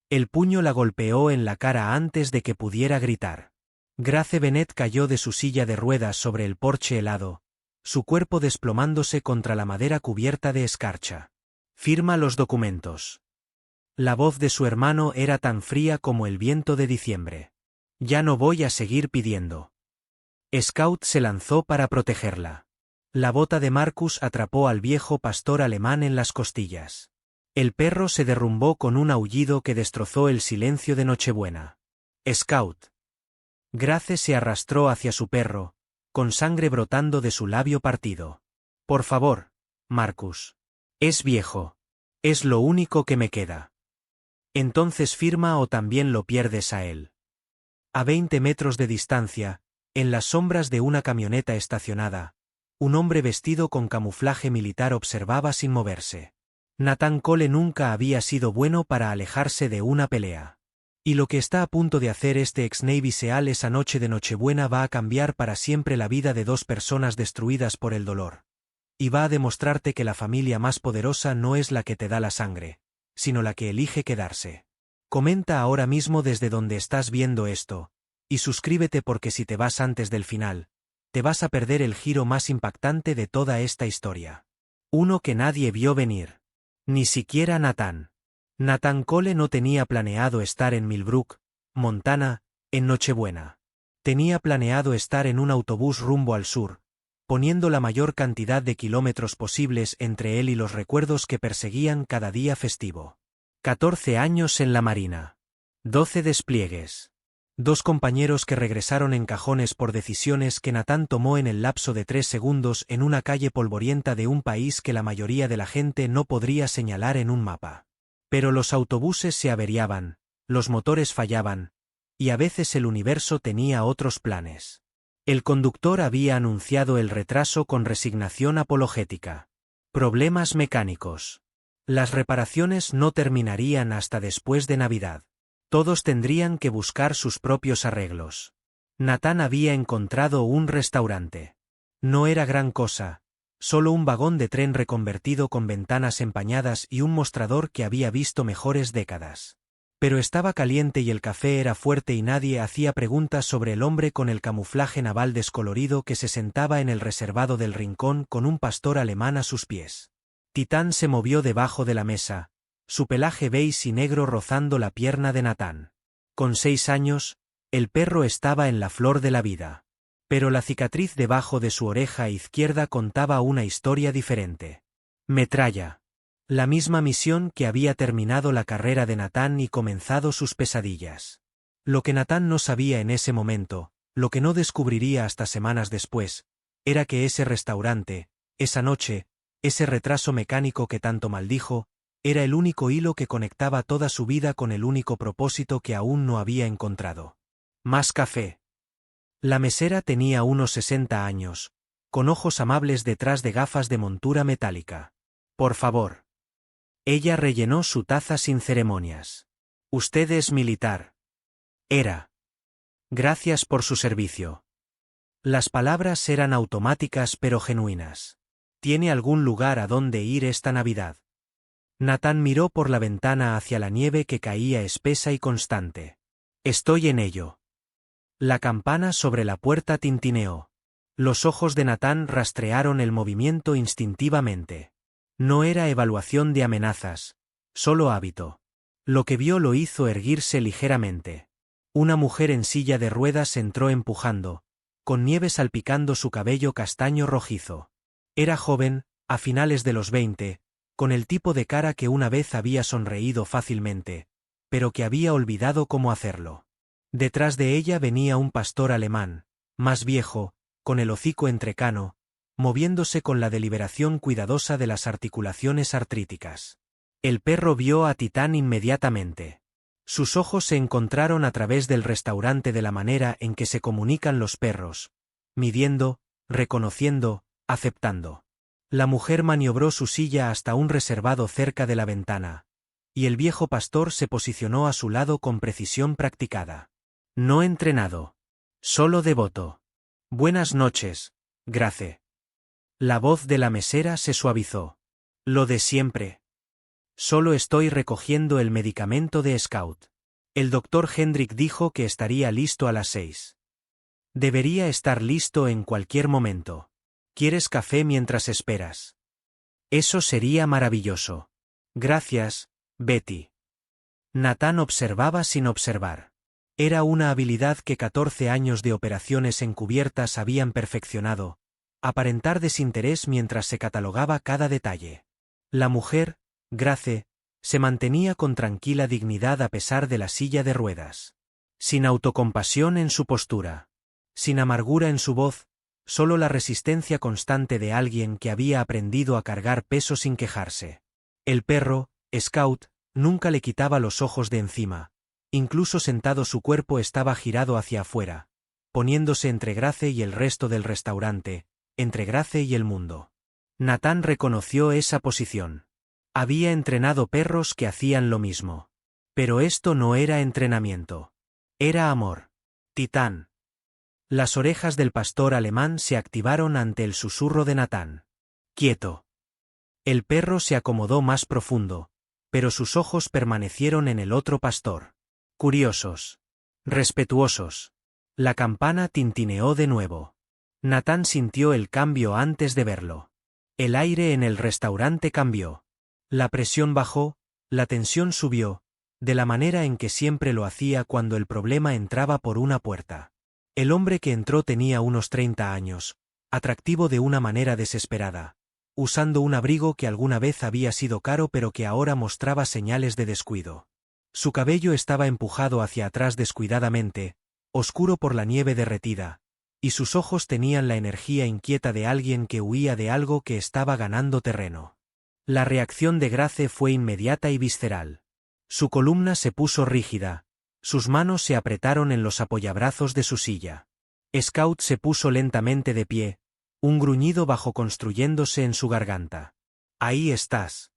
El puño la golpeó en la cara antes de que pudiera gritar. Grace Bennet cayó de su silla de ruedas sobre el porche helado, su cuerpo desplomándose contra la madera cubierta de escarcha. Firma los documentos. La voz de su hermano era tan fría como el viento de diciembre. Ya no voy a seguir pidiendo. Scout se lanzó para protegerla. La bota de Marcus atrapó al viejo pastor alemán en las costillas. El perro se derrumbó con un aullido que destrozó el silencio de Nochebuena. Scout. Grace se arrastró hacia su perro, con sangre brotando de su labio partido. Por favor, Marcus. Es viejo. Es lo único que me queda. Entonces firma o también lo pierdes a él. A 20 metros de distancia, en las sombras de una camioneta estacionada, un hombre vestido con camuflaje militar observaba sin moverse. Nathan Cole nunca había sido bueno para alejarse de una pelea. Y lo que está a punto de hacer este ex-Navy SEAL esa noche de Nochebuena va a cambiar para siempre la vida de dos personas destruidas por el dolor. Y va a demostrarte que la familia más poderosa no es la que te da la sangre, sino la que elige quedarse. Comenta ahora mismo desde donde estás viendo esto, y suscríbete porque si te vas antes del final, te vas a perder el giro más impactante de toda esta historia. Uno que nadie vio venir. Ni siquiera Nathan. Nathan Cole no tenía planeado estar en Millbrook, Montana, en Nochebuena. Tenía planeado estar en un autobús rumbo al sur, poniendo la mayor cantidad de kilómetros posibles entre él y los recuerdos que perseguían cada día festivo. 14 años en la Marina. 12 despliegues. 2 compañeros que regresaron en cajones por decisiones que Nathan tomó en el lapso de 3 segundos en una calle polvorienta de un país que la mayoría de la gente no podría señalar en un mapa. Pero los autobuses se averiaban, los motores fallaban, y a veces el universo tenía otros planes. El conductor había anunciado el retraso con resignación apologética. Problemas mecánicos. Las reparaciones no terminarían hasta después de Navidad. Todos tendrían que buscar sus propios arreglos. Nathan había encontrado un restaurante. No era gran cosa. Solo un vagón de tren reconvertido con ventanas empañadas y un mostrador que había visto mejores décadas. Pero estaba caliente y el café era fuerte y nadie hacía preguntas sobre el hombre con el camuflaje naval descolorido que se sentaba en el reservado del rincón con un pastor alemán a sus pies. Titán se movió debajo de la mesa, su pelaje beige y negro rozando la pierna de Nathan. Con 6 años, el perro estaba en la flor de la vida. Pero la cicatriz debajo de su oreja izquierda contaba una historia diferente. Metralla. La misma misión que había terminado la carrera de Nathan y comenzado sus pesadillas. Lo que Nathan no sabía en ese momento, lo que no descubriría hasta semanas después, era que ese restaurante, esa noche, ese retraso mecánico que tanto maldijo, era el único hilo que conectaba toda su vida con el único propósito que aún no había encontrado. Más café. La mesera tenía unos 60 años, con ojos amables detrás de gafas de montura metálica. Por favor. Ella rellenó su taza sin ceremonias. Usted es militar. Era. Gracias por su servicio. Las palabras eran automáticas pero genuinas. ¿Tiene algún lugar a donde ir esta Navidad? Nathan miró por la ventana hacia la nieve que caía espesa y constante. Estoy en ello. La campana sobre la puerta tintineó. Los ojos de Nathan rastrearon el movimiento instintivamente. No era evaluación de amenazas, solo hábito. Lo que vio lo hizo erguirse ligeramente. Una mujer en silla de ruedas entró empujando, con nieve salpicando su cabello castaño rojizo. Era joven, a finales de los 20, con el tipo de cara que una vez había sonreído fácilmente, pero que había olvidado cómo hacerlo. Detrás de ella venía un pastor alemán, más viejo, con el hocico entrecano, moviéndose con la deliberación cuidadosa de las articulaciones artríticas. El perro vio a Titán inmediatamente. Sus ojos se encontraron a través del restaurante de la manera en que se comunican los perros, midiendo, reconociendo, aceptando. La mujer maniobró su silla hasta un reservado cerca de la ventana, y el viejo pastor se posicionó a su lado con precisión practicada. No entrenado. Solo devoto. Buenas noches, Grace. La voz de la mesera se suavizó. Lo de siempre. Solo estoy recogiendo el medicamento de Scout. El doctor Hendrik dijo que estaría listo a las 6. Debería estar listo en cualquier momento. ¿Quieres café mientras esperas? Eso sería maravilloso. Gracias, Betty. Nathan observaba sin observar. Era una habilidad que 14 años de operaciones encubiertas habían perfeccionado, aparentar desinterés mientras se catalogaba cada detalle. La mujer, Grace, se mantenía con tranquila dignidad a pesar de la silla de ruedas. Sin autocompasión en su postura. Sin amargura en su voz, solo la resistencia constante de alguien que había aprendido a cargar peso sin quejarse. El perro, Scout, nunca le quitaba los ojos de encima. Incluso sentado su cuerpo estaba girado hacia afuera, poniéndose entre Grace y el resto del restaurante, entre Grace y el mundo. Nathan reconoció esa posición. Había entrenado perros que hacían lo mismo. Pero esto no era entrenamiento. Era amor. Titán. Las orejas del pastor alemán se activaron ante el susurro de Nathan. Quieto. El perro se acomodó más profundo, pero sus ojos permanecieron en el otro pastor. Curiosos. Respetuosos. La campana tintineó de nuevo. Nathan sintió el cambio antes de verlo. El aire en el restaurante cambió. La presión bajó, la tensión subió, de la manera en que siempre lo hacía cuando el problema entraba por una puerta. El hombre que entró tenía unos 30 años, atractivo de una manera desesperada, usando un abrigo que alguna vez había sido caro pero que ahora mostraba señales de descuido. Su cabello estaba empujado hacia atrás descuidadamente, oscuro por la nieve derretida, y sus ojos tenían la energía inquieta de alguien que huía de algo que estaba ganando terreno. La reacción de Grace fue inmediata y visceral. Su columna se puso rígida, sus manos se apretaron en los apoyabrazos de su silla. Scout se puso lentamente de pie, un gruñido bajo construyéndose en su garganta. Ahí estás.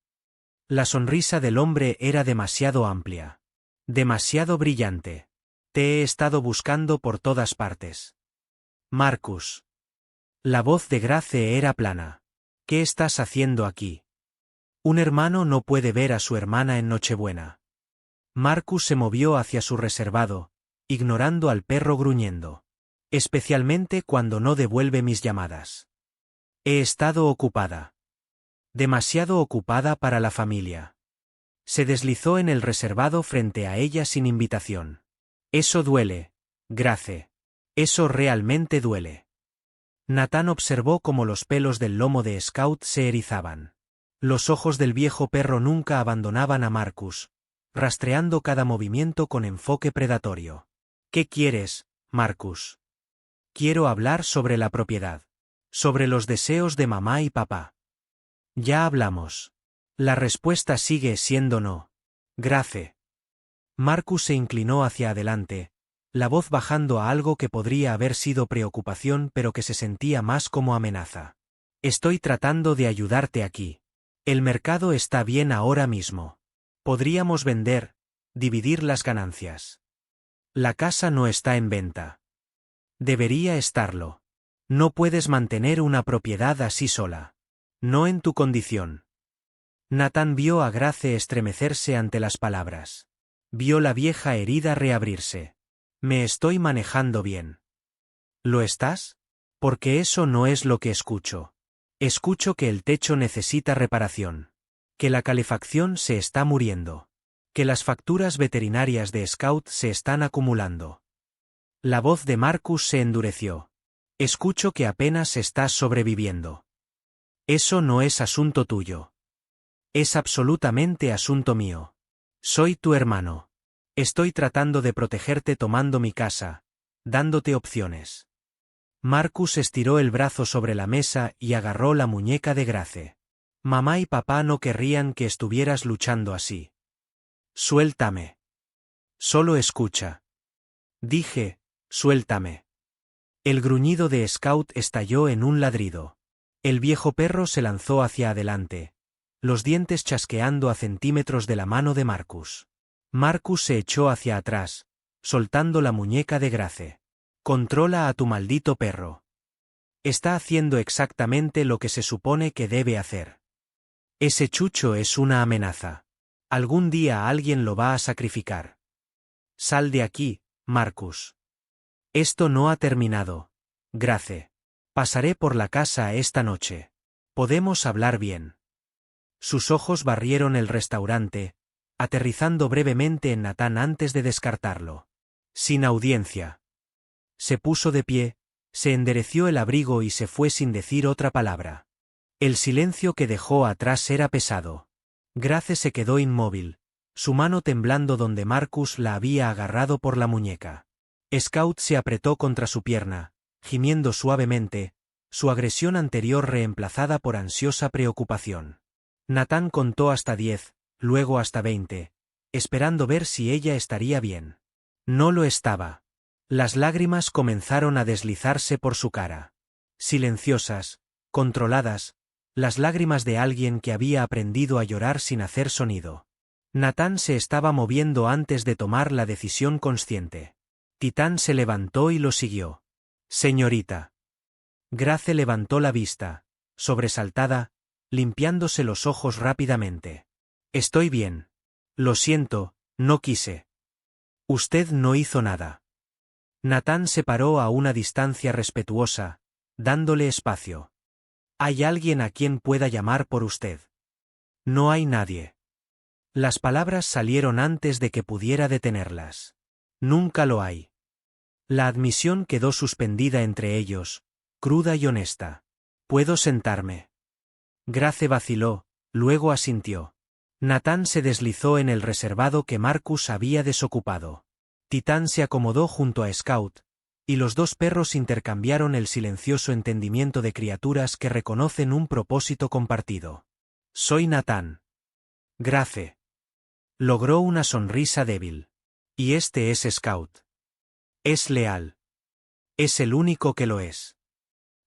La sonrisa del hombre era demasiado amplia. Demasiado brillante. Te he estado buscando por todas partes. Marcus. La voz de Grace era plana. ¿Qué estás haciendo aquí? Un hermano no puede ver a su hermana en Nochebuena. Marcus se movió hacia su reservado, ignorando al perro gruñendo. Especialmente cuando no devuelve mis llamadas. He estado ocupada. Demasiado ocupada para la familia. Se deslizó en el reservado frente a ella sin invitación. Eso duele, Grace. Eso realmente duele. Nathan observó cómo los pelos del lomo de Scout se erizaban. Los ojos del viejo perro nunca abandonaban a Marcus, rastreando cada movimiento con enfoque predatorio. ¿Qué quieres, Marcus? Quiero hablar sobre la propiedad. Sobre los deseos de mamá y papá. Ya hablamos. La respuesta sigue siendo no. Grace. Marcus se inclinó hacia adelante, la voz bajando a algo que podría haber sido preocupación pero que se sentía más como amenaza. Estoy tratando de ayudarte aquí. El mercado está bien ahora mismo. Podríamos vender, dividir las ganancias. La casa no está en venta. Debería estarlo. No puedes mantener una propiedad así sola. No en tu condición. Nathan vio a Grace estremecerse ante las palabras. Vio la vieja herida reabrirse. Me estoy manejando bien. ¿Lo estás? Porque eso no es lo que escucho. Escucho que el techo necesita reparación. Que la calefacción se está muriendo. Que las facturas veterinarias de Scout se están acumulando. La voz de Marcus se endureció. Escucho que apenas estás sobreviviendo. Eso no es asunto tuyo. Es absolutamente asunto mío. Soy tu hermano. Estoy tratando de protegerte tomando mi casa, dándote opciones. Marcus estiró el brazo sobre la mesa y agarró la muñeca de Grace. Mamá y papá no querrían que estuvieras luchando así. Suéltame. Solo escucha. Dije, suéltame. El gruñido de Scout estalló en un ladrido. El viejo perro se lanzó hacia adelante, los dientes chasqueando a centímetros de la mano de Marcus. Marcus se echó hacia atrás, soltando la muñeca de Grace. Controla a tu maldito perro. Está haciendo exactamente lo que se supone que debe hacer. Ese chucho es una amenaza. Algún día alguien lo va a sacrificar. Sal de aquí, Marcus. Esto no ha terminado. Grace. Pasaré por la casa esta noche. Podemos hablar bien. Sus ojos barrieron el restaurante, aterrizando brevemente en Nathan antes de descartarlo. Sin audiencia. Se puso de pie, se endereció el abrigo y se fue sin decir otra palabra. El silencio que dejó atrás era pesado. Grace se quedó inmóvil, su mano temblando donde Marcus la había agarrado por la muñeca. Scout se apretó contra su pierna, gimiendo suavemente, su agresión anterior reemplazada por ansiosa preocupación. Nathan contó hasta 10, luego hasta 20, esperando ver si ella estaría bien. No lo estaba. Las lágrimas comenzaron a deslizarse por su cara. Silenciosas, controladas, las lágrimas de alguien que había aprendido a llorar sin hacer sonido. Nathan se estaba moviendo antes de tomar la decisión consciente. Titán se levantó y lo siguió. Señorita. Grace levantó la vista, sobresaltada, limpiándose los ojos rápidamente. Estoy bien. Lo siento, no quise. Usted no hizo nada. Nathan se paró a una distancia respetuosa, dándole espacio. ¿Hay alguien a quien pueda llamar por usted? No hay nadie. Las palabras salieron antes de que pudiera detenerlas. Nunca lo hay. La admisión quedó suspendida entre ellos, cruda y honesta. ¿Puedo sentarme? Grace vaciló, luego asintió. Nathan se deslizó en el reservado que Marcus había desocupado. Titán se acomodó junto a Scout, y los dos perros intercambiaron el silencioso entendimiento de criaturas que reconocen un propósito compartido. Soy Nathan. Grace. Logró una sonrisa débil. Y este es Scout. Es leal. Es el único que lo es.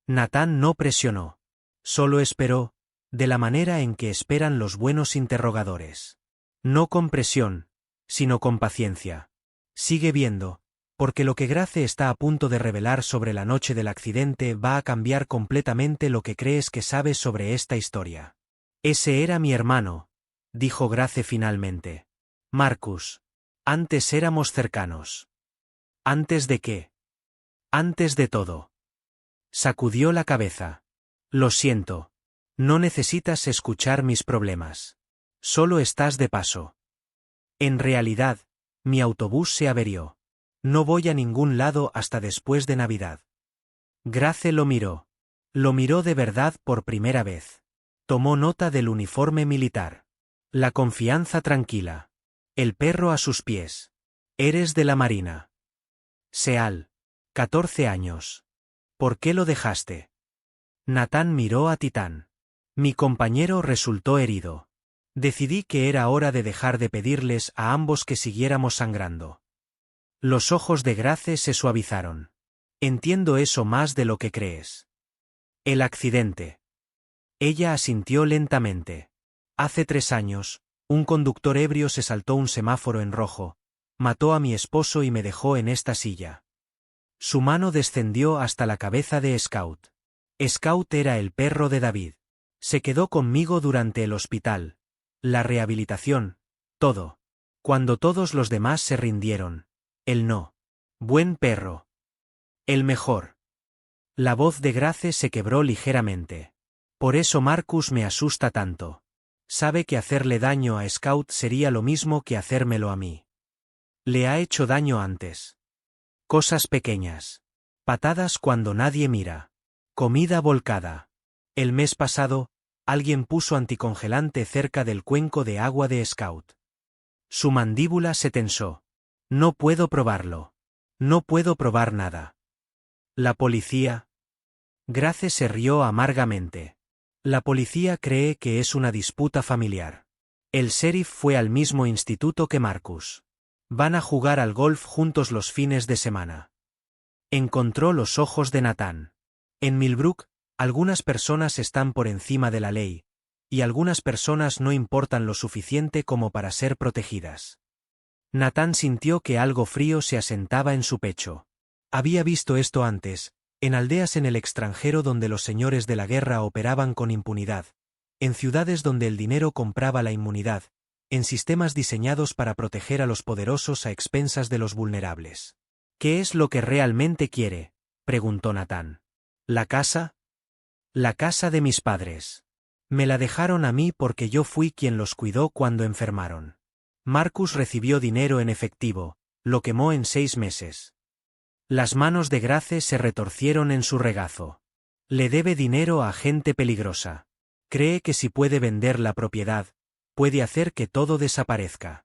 Nathan no presionó. Solo esperó, de la manera en que esperan los buenos interrogadores. No con presión, sino con paciencia. Sigue viendo, porque lo que Grace está a punto de revelar sobre la noche del accidente va a cambiar completamente lo que crees que sabes sobre esta historia. Ese era mi hermano, dijo Grace finalmente. Marcus. Antes éramos cercanos. ¿Antes de qué? Antes de todo. Sacudió la cabeza. Lo siento. No necesitas escuchar mis problemas. Solo estás de paso. En realidad, mi autobús se averió. No voy a ningún lado hasta después de Navidad. Grace lo miró. Lo miró de verdad por primera vez. Tomó nota del uniforme militar. La confianza tranquila. El perro a sus pies. Eres de la Marina. Seal. 14 años. ¿Por qué lo dejaste? Nathan miró a Titán. Mi compañero resultó herido. Decidí que era hora de dejar de pedirles a ambos que siguiéramos sangrando. Los ojos de Grace se suavizaron. Entiendo eso más de lo que crees. El accidente. Ella asintió lentamente. Hace 3 años, un conductor ebrio se saltó un semáforo en rojo, mató a mi esposo y me dejó en esta silla. Su mano descendió hasta la cabeza de Scout. Scout era el perro de David. Se quedó conmigo durante el hospital, la rehabilitación, todo. Cuando todos los demás se rindieron, él no. Buen perro. El mejor. La voz de Grace se quebró ligeramente. Por eso Marcus me asusta tanto. Sabe que hacerle daño a Scout sería lo mismo que hacérmelo a mí. Le ha hecho daño antes. Cosas pequeñas. Patadas cuando nadie mira. Comida volcada. El mes pasado, alguien puso anticongelante cerca del cuenco de agua de Scout. Su mandíbula se tensó. No puedo probarlo. No puedo probar nada. ¿La policía? Grace se rió amargamente. La policía cree que es una disputa familiar. El sheriff fue al mismo instituto que Marcus. Van a jugar al golf juntos los fines de semana. Encontró los ojos de Nathan. En Millbrook, algunas personas están por encima de la ley, y algunas personas no importan lo suficiente como para ser protegidas. Nathan sintió que algo frío se asentaba en su pecho. Había visto esto antes, en aldeas en el extranjero donde los señores de la guerra operaban con impunidad, en ciudades donde el dinero compraba la inmunidad, en sistemas diseñados para proteger a los poderosos a expensas de los vulnerables. ¿Qué es lo que realmente quiere?, preguntó Nathan. ¿La casa? La casa de mis padres. Me la dejaron a mí porque yo fui quien los cuidó cuando enfermaron. Marcus recibió dinero en efectivo, lo quemó en 6 meses. Las manos de Grace se retorcieron en su regazo. Le debe dinero a gente peligrosa. Cree que si puede vender la propiedad, puede hacer que todo desaparezca.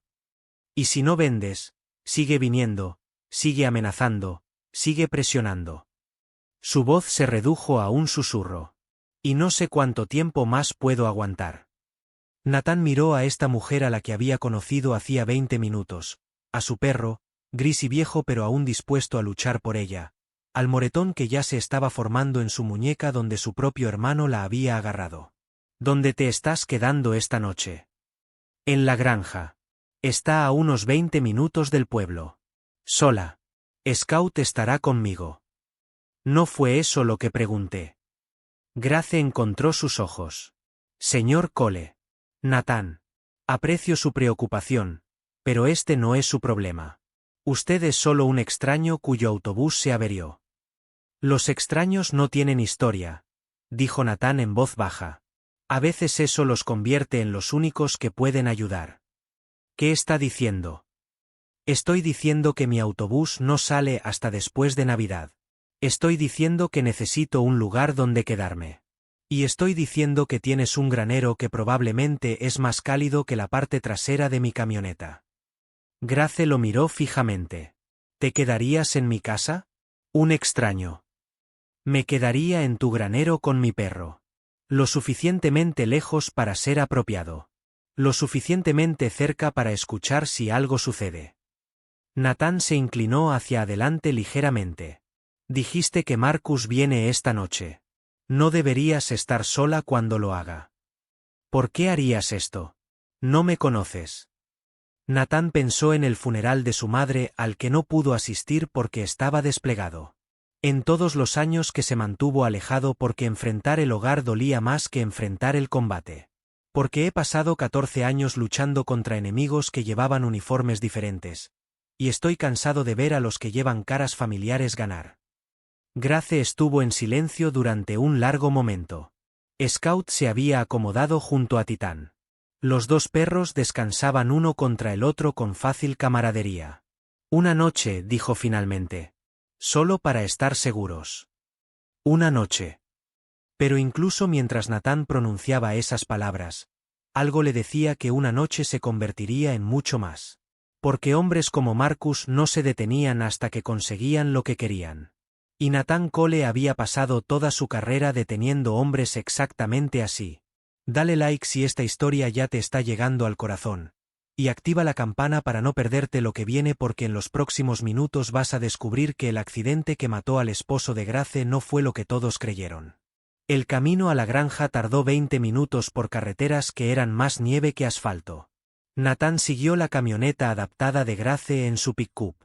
Y si no vendes, sigue viniendo, sigue amenazando, sigue presionando. Su voz se redujo a un susurro. Y no sé cuánto tiempo más puedo aguantar. Nathan miró a esta mujer a la que había conocido hacía 20 minutos, a su perro, gris y viejo pero aún dispuesto a luchar por ella, al moretón que ya se estaba formando en su muñeca donde su propio hermano la había agarrado. ¿Dónde te estás quedando esta noche? En la granja. Está a unos 20 minutos del pueblo. Sola. Scout estará conmigo. No fue eso lo que pregunté. Grace encontró sus ojos. Señor Cole. Nathan. Aprecio su preocupación, pero este no es su problema. Usted es solo un extraño cuyo autobús se averió. Los extraños no tienen historia, dijo Nathan en voz baja. A veces eso los convierte en los únicos que pueden ayudar. ¿Qué está diciendo? Estoy diciendo que mi autobús no sale hasta después de Navidad. Estoy diciendo que necesito un lugar donde quedarme. Y estoy diciendo que tienes un granero que probablemente es más cálido que la parte trasera de mi camioneta. Grace lo miró fijamente. ¿Te quedarías en mi casa? Un extraño. Me quedaría en tu granero con mi perro. Lo suficientemente lejos para ser apropiado. Lo suficientemente cerca para escuchar si algo sucede. Nathan se inclinó hacia adelante ligeramente. Dijiste que Marcus viene esta noche. No deberías estar sola cuando lo haga. ¿Por qué harías esto? No me conoces. Nathan pensó en el funeral de su madre al que no pudo asistir porque estaba desplegado. En todos los años que se mantuvo alejado porque enfrentar el hogar dolía más que enfrentar el combate. Porque he pasado 14 años luchando contra enemigos que llevaban uniformes diferentes. Y estoy cansado de ver a los que llevan caras familiares ganar. Grace estuvo en silencio durante un largo momento. Scout se había acomodado junto a Titán. Los 2 perros descansaban uno contra el otro con fácil camaradería. Una noche, dijo finalmente. Solo para estar seguros. Una noche. Pero incluso mientras Nathan pronunciaba esas palabras, algo le decía que una noche se convertiría en mucho más. Porque hombres como Marcus no se detenían hasta que conseguían lo que querían. Y Nathan Cole había pasado toda su carrera deteniendo hombres exactamente así. Dale like si esta historia ya te está llegando al corazón. Y activa la campana para no perderte lo que viene porque en los próximos minutos vas a descubrir que el accidente que mató al esposo de Grace no fue lo que todos creyeron. El camino a la granja tardó 20 minutos por carreteras que eran más nieve que asfalto. Nathan siguió la camioneta adaptada de Grace en su pick-up.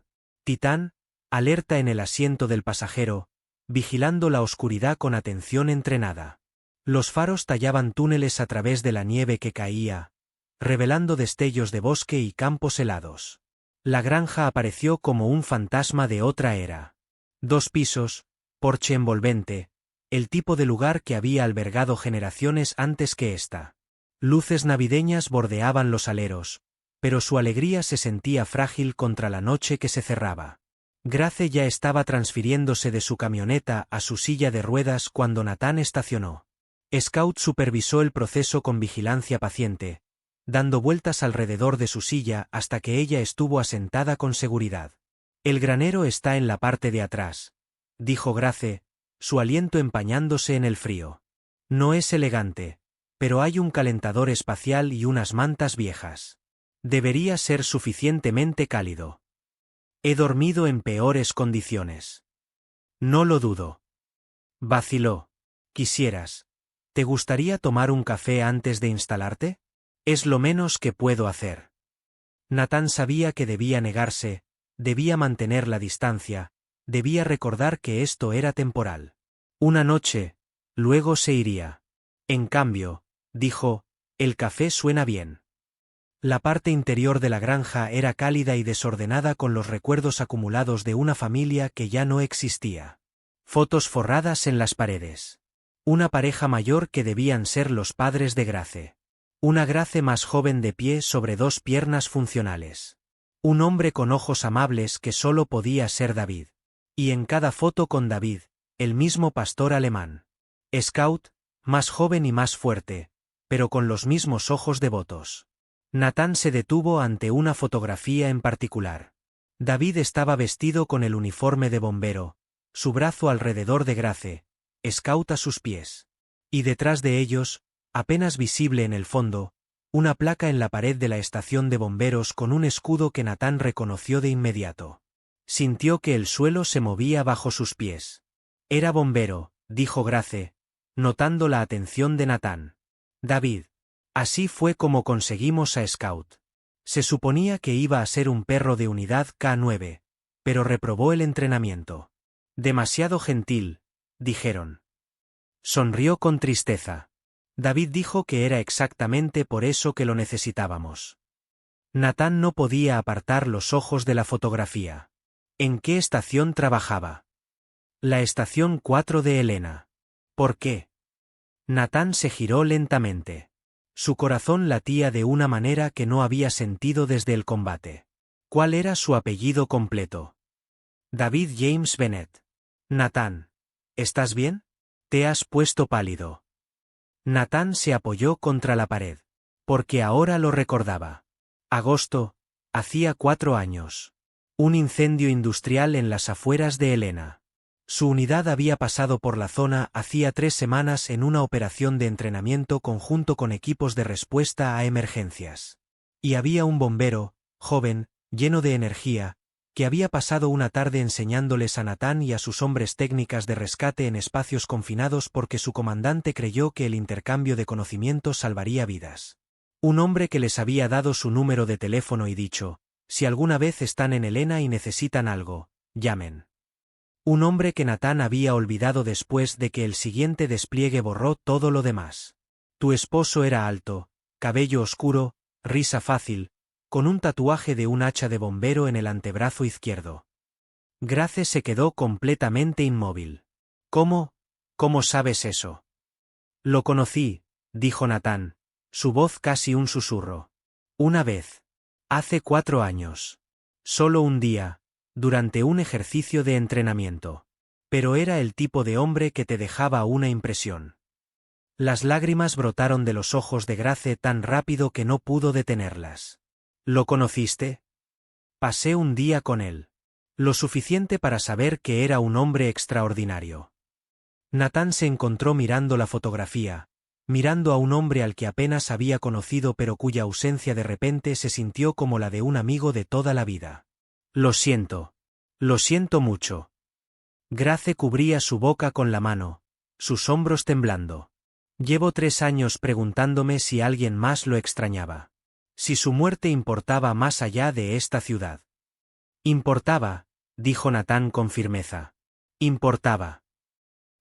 Titán, alerta en el asiento del pasajero, vigilando la oscuridad con atención entrenada. Los faros tallaban túneles a través de la nieve que caía, revelando destellos de bosque y campos helados. La granja apareció como un fantasma de otra era. 2 pisos, porche envolvente, el tipo de lugar que había albergado generaciones antes que esta. Luces navideñas bordeaban los aleros, pero su alegría se sentía frágil contra la noche que se cerraba. Grace ya estaba transfiriéndose de su camioneta a su silla de ruedas cuando Nathan estacionó. Scout supervisó el proceso con vigilancia paciente, dando vueltas alrededor de su silla hasta que ella estuvo asentada con seguridad. El granero está en la parte de atrás, dijo Grace, su aliento empañándose en el frío. No es elegante, pero hay un calentador espacial y unas mantas viejas. Debería ser suficientemente cálido. He dormido en peores condiciones. No lo dudo. Vaciló. ¿Quisieras? ¿Te gustaría tomar un café antes de instalarte? Es lo menos que puedo hacer. Nathan sabía que debía negarse, debía mantener la distancia, debía recordar que esto era temporal. Una noche, luego se iría. En cambio, dijo, el café suena bien. La parte interior de la granja era cálida y desordenada con los recuerdos acumulados de una familia que ya no existía. Fotos forradas en las paredes. Una pareja mayor que debían ser los padres de Grace. Una Grace más joven de pie sobre dos piernas funcionales. Un hombre con ojos amables que solo podía ser David. Y en cada foto con David, el mismo pastor alemán. Scout, más joven y más fuerte, pero con los mismos ojos devotos. Nathan se detuvo ante una fotografía en particular. David estaba vestido con el uniforme de bombero, su brazo alrededor de Grace, Scout a sus pies. Y detrás de ellos, apenas visible en el fondo, una placa en la pared de la estación de bomberos con un escudo que Nathan reconoció de inmediato. Sintió que el suelo se movía bajo sus pies. Era bombero, dijo Grace, notando la atención de Nathan. David. Así fue como conseguimos a Scout. Se suponía que iba a ser un perro de unidad K9, pero reprobó el entrenamiento. Demasiado gentil, dijeron. Sonrió con tristeza. David dijo que era exactamente por eso que lo necesitábamos. Nathan no podía apartar los ojos de la fotografía. ¿En qué estación trabajaba? La estación 4 de Helena. ¿Por qué? Nathan se giró lentamente. Su corazón latía de una manera que no había sentido desde el combate. ¿Cuál era su apellido completo? David James Bennett. Nathan. ¿Estás bien? Te has puesto pálido. Nathan se apoyó contra la pared. Porque ahora lo recordaba. Agosto, hacía 4 años. Un incendio industrial en las afueras de Helena. Su unidad había pasado por la zona hacía 3 semanas en una operación de entrenamiento conjunto con equipos de respuesta a emergencias. Y había un bombero, joven, lleno de energía, que había pasado una tarde enseñándoles a Nathan y a sus hombres técnicas de rescate en espacios confinados porque su comandante creyó que el intercambio de conocimientos salvaría vidas. Un hombre que les había dado su número de teléfono y dicho, si alguna vez están en Helena y necesitan algo, llamen. Un hombre que Nathan había olvidado después de que el siguiente despliegue borró todo lo demás. Tu esposo era alto, cabello oscuro, risa fácil, con un tatuaje de un hacha de bombero en el antebrazo izquierdo. Grace se quedó completamente inmóvil. ¿Cómo? ¿Cómo sabes eso? Lo conocí, dijo Nathan, su voz casi un susurro. Una vez. Hace 4 años. Solo un día. Durante un ejercicio de entrenamiento. Pero era el tipo de hombre que te dejaba una impresión. Las lágrimas brotaron de los ojos de Grace tan rápido que no pudo detenerlas. ¿Lo conociste? Pasé un día con él. Lo suficiente para saber que era un hombre extraordinario. Nathan se encontró mirando la fotografía, mirando a un hombre al que apenas había conocido pero cuya ausencia de repente se sintió como la de un amigo de toda la vida. Lo siento mucho. Grace cubría su boca con la mano, sus hombros temblando. Llevo 3 años preguntándome si alguien más lo extrañaba. Si su muerte importaba más allá de esta ciudad. Importaba, dijo Nathan con firmeza. Importaba.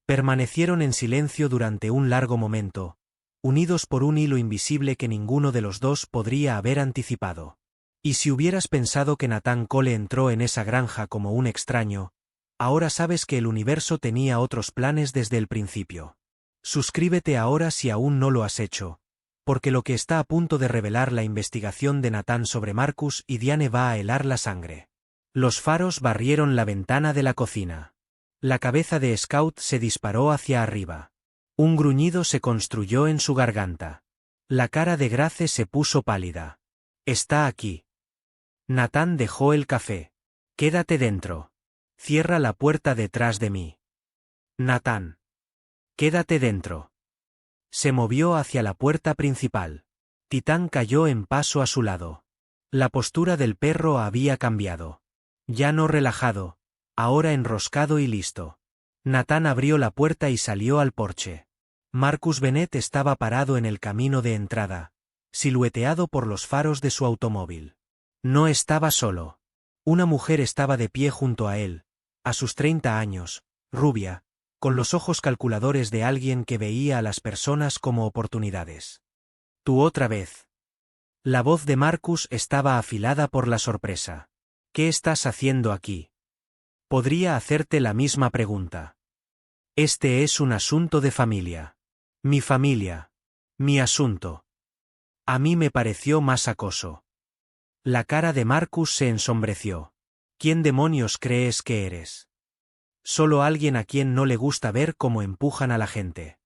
Permanecieron en silencio durante un largo momento, unidos por un hilo invisible que ninguno de los dos podría haber anticipado. Y si hubieras pensado que Nathan Cole entró en esa granja como un extraño, ahora sabes que el universo tenía otros planes desde el principio. Suscríbete ahora si aún no lo has hecho, porque lo que está a punto de revelar la investigación de Nathan sobre Marcus y Diane va a helar la sangre. Los faros barrieron la ventana de la cocina. La cabeza de Scout se disparó hacia arriba. Un gruñido se construyó en su garganta. La cara de Grace se puso pálida. Está aquí. Nathan dejó el café. Quédate dentro. Cierra la puerta detrás de mí. Nathan. Quédate dentro. Se movió hacia la puerta principal. Titán cayó en paso a su lado. La postura del perro había cambiado. Ya no relajado, ahora enroscado y listo. Nathan abrió la puerta y salió al porche. Marcus Bennett estaba parado en el camino de entrada, silueteado por los faros de su automóvil. No estaba solo. Una mujer estaba de pie junto a él, a sus 30 años, rubia, con los ojos calculadores de alguien que veía a las personas como oportunidades. Tú otra vez. La voz de Marcus estaba afilada por la sorpresa. ¿Qué estás haciendo aquí? Podría hacerte la misma pregunta. Este es un asunto de familia. Mi familia. Mi asunto. A mí me pareció más acoso. La cara de Marcus se ensombreció. ¿Quién demonios crees que eres? Solo alguien a quien no le gusta ver cómo empujan a la gente.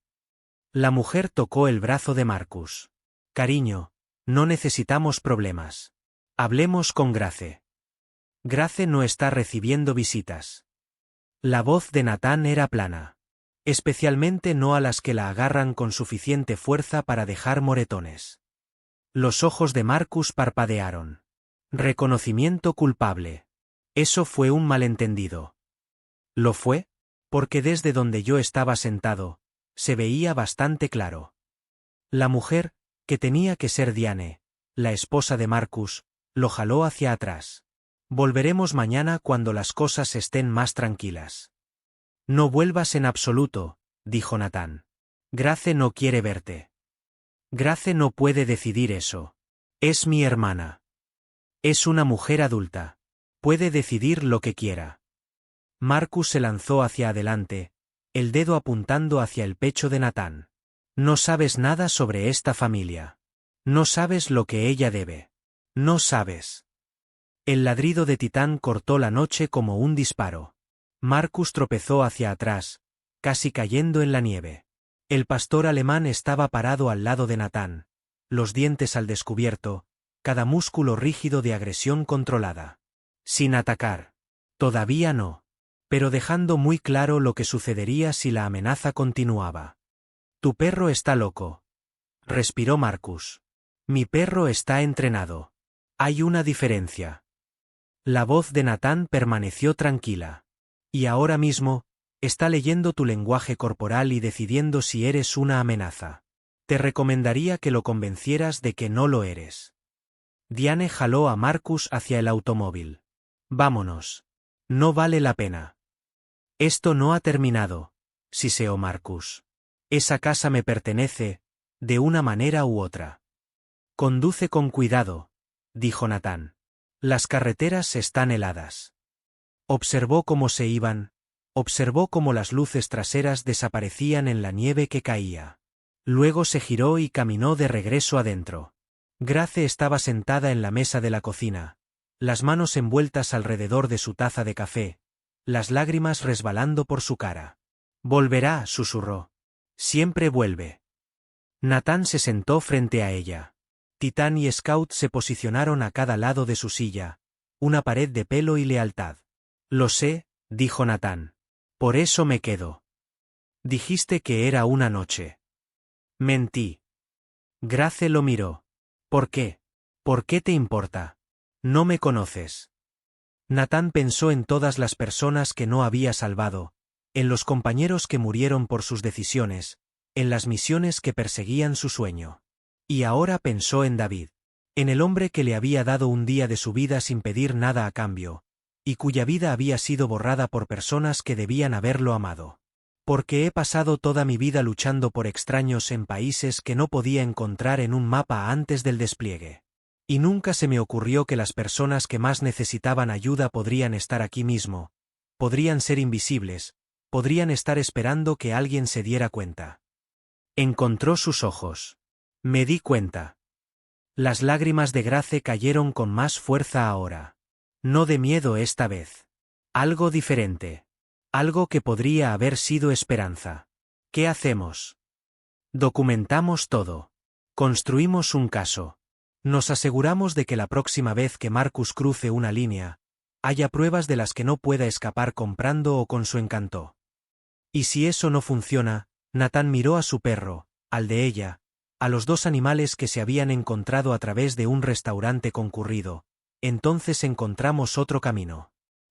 La mujer tocó el brazo de Marcus. Cariño, no necesitamos problemas. Hablemos con Grace. Grace no está recibiendo visitas. La voz de Nathan era plana. Especialmente no a las que la agarran con suficiente fuerza para dejar moretones. Los ojos de Marcus parpadearon. Reconocimiento culpable. Eso fue un malentendido. ¿Lo fue? Porque desde donde yo estaba sentado, se veía bastante claro. La mujer, que tenía que ser Diane, la esposa de Marcus, lo jaló hacia atrás. Volveremos mañana cuando las cosas estén más tranquilas. No vuelvas en absoluto, dijo Nathan. Grace no quiere verte. Grace no puede decidir eso. Es mi hermana. Es una mujer adulta. Puede decidir lo que quiera. Marcus se lanzó hacia adelante, el dedo apuntando hacia el pecho de Nathan. No sabes nada sobre esta familia. No sabes lo que ella debe. No sabes. El ladrido de Titán cortó la noche como un disparo. Marcus tropezó hacia atrás, casi cayendo en la nieve. El pastor alemán estaba parado al lado de Nathan, los dientes al descubierto, cada músculo rígido de agresión controlada. Sin atacar. Todavía no. Pero dejando muy claro lo que sucedería si la amenaza continuaba. Tu perro está loco. Respiró Marcus. Mi perro está entrenado. Hay una diferencia. La voz de Nathan permaneció tranquila. Y ahora mismo, está leyendo tu lenguaje corporal y decidiendo si eres una amenaza. Te recomendaría que lo convencieras de que no lo eres. Diane jaló a Marcus hacia el automóvil. Vámonos. No vale la pena. Esto no ha terminado, siseó Marcus. Esa casa me pertenece, de una manera u otra. Conduce con cuidado, dijo Nathan. Las carreteras están heladas. Observó cómo se iban, observó cómo las luces traseras desaparecían en la nieve que caía. Luego se giró y caminó de regreso adentro. Grace estaba sentada en la mesa de la cocina, las manos envueltas alrededor de su taza de café, las lágrimas resbalando por su cara. Volverá, susurró. Siempre vuelve. Nathan se sentó frente a ella. Titán y Scout se posicionaron a cada lado de su silla, una pared de pelo y lealtad. Lo sé, dijo Nathan. Por eso me quedo. Dijiste que era una noche. Mentí. Grace lo miró. ¿Por qué? ¿Por qué te importa? No me conoces. Nathan pensó en todas las personas que no había salvado, en los compañeros que murieron por sus decisiones, en las misiones que perseguían su sueño. Y ahora pensó en David, en el hombre que le había dado un día de su vida sin pedir nada a cambio, y cuya vida había sido borrada por personas que debían haberlo amado. Porque he pasado toda mi vida luchando por extraños en países que no podía encontrar en un mapa antes del despliegue. Y nunca se me ocurrió que las personas que más necesitaban ayuda podrían estar aquí mismo, podrían ser invisibles, podrían estar esperando que alguien se diera cuenta. Encontró sus ojos. Me di cuenta. Las lágrimas de Grace cayeron con más fuerza ahora. No de miedo esta vez. Algo diferente. Algo que podría haber sido esperanza. ¿Qué hacemos? Documentamos todo. Construimos un caso. Nos aseguramos de que la próxima vez que Marcus cruce una línea, haya pruebas de las que no pueda escapar comprando o con su encanto. Y si eso no funciona, Nathan miró a su perro, al de ella, a los dos animales que se habían encontrado a través de un restaurante concurrido. Entonces encontramos otro camino.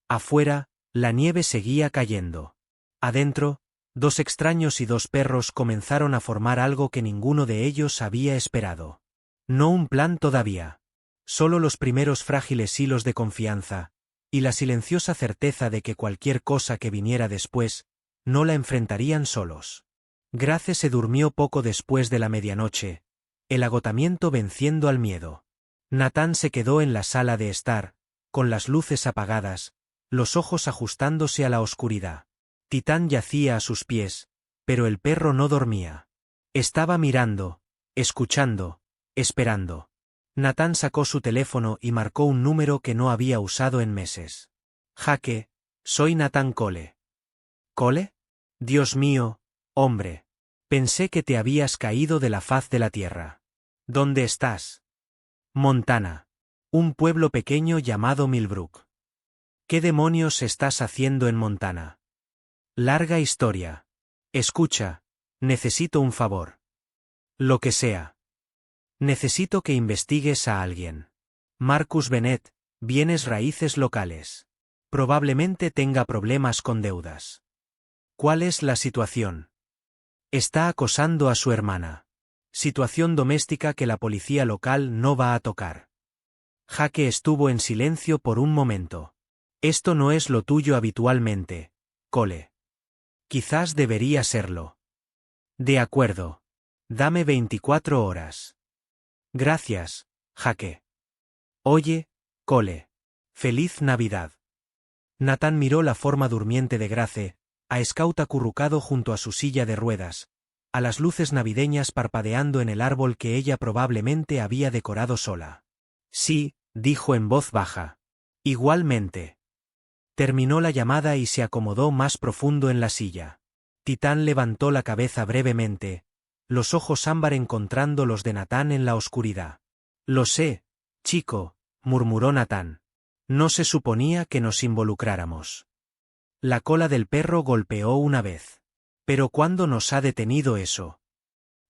Afuera, la nieve seguía cayendo. Adentro, dos extraños y dos perros comenzaron a formar algo que ninguno de ellos había esperado. No un plan todavía. Solo los primeros frágiles hilos de confianza, y la silenciosa certeza de que cualquier cosa que viniera después, no la enfrentarían solos. Grace se durmió poco después de la medianoche, el agotamiento venciendo al miedo. Natán se quedó en la sala de estar, con las luces apagadas, los ojos ajustándose a la oscuridad. Titán yacía a sus pies, pero el perro no dormía. Estaba mirando, escuchando, esperando. Natán sacó su teléfono y marcó un número que no había usado en meses. Jake, soy Natán Cole. ¿Cole? Dios mío, hombre. Pensé que te habías caído de la faz de la tierra. ¿Dónde estás? Montana. Un pueblo pequeño llamado Millbrook. ¿Qué demonios estás haciendo en Montana? Larga historia. Escucha, necesito un favor. Lo que sea. Necesito que investigues a alguien. Marcus Bennett, bienes raíces locales. Probablemente tenga problemas con deudas. ¿Cuál es la situación? Está acosando a su hermana. Situación doméstica que la policía local no va a tocar. Jake estuvo en silencio por un momento. Esto no es lo tuyo habitualmente, Cole. Quizás debería serlo. De acuerdo. Dame 24 horas. Gracias, Jake. Oye, Cole. Feliz Navidad. Natán miró la forma durmiente de Grace, a Scout acurrucado junto a su silla de ruedas, a las luces navideñas parpadeando en el árbol que ella probablemente había decorado sola. Sí, dijo en voz baja. Igualmente. Terminó la llamada y se acomodó más profundo en la silla. Titán levantó la cabeza brevemente, los ojos ámbar encontrando los de Natán en la oscuridad. Lo sé, chico, murmuró Natán. No se suponía que nos involucráramos. La cola del perro golpeó una vez. ¿Pero cuándo nos ha detenido eso?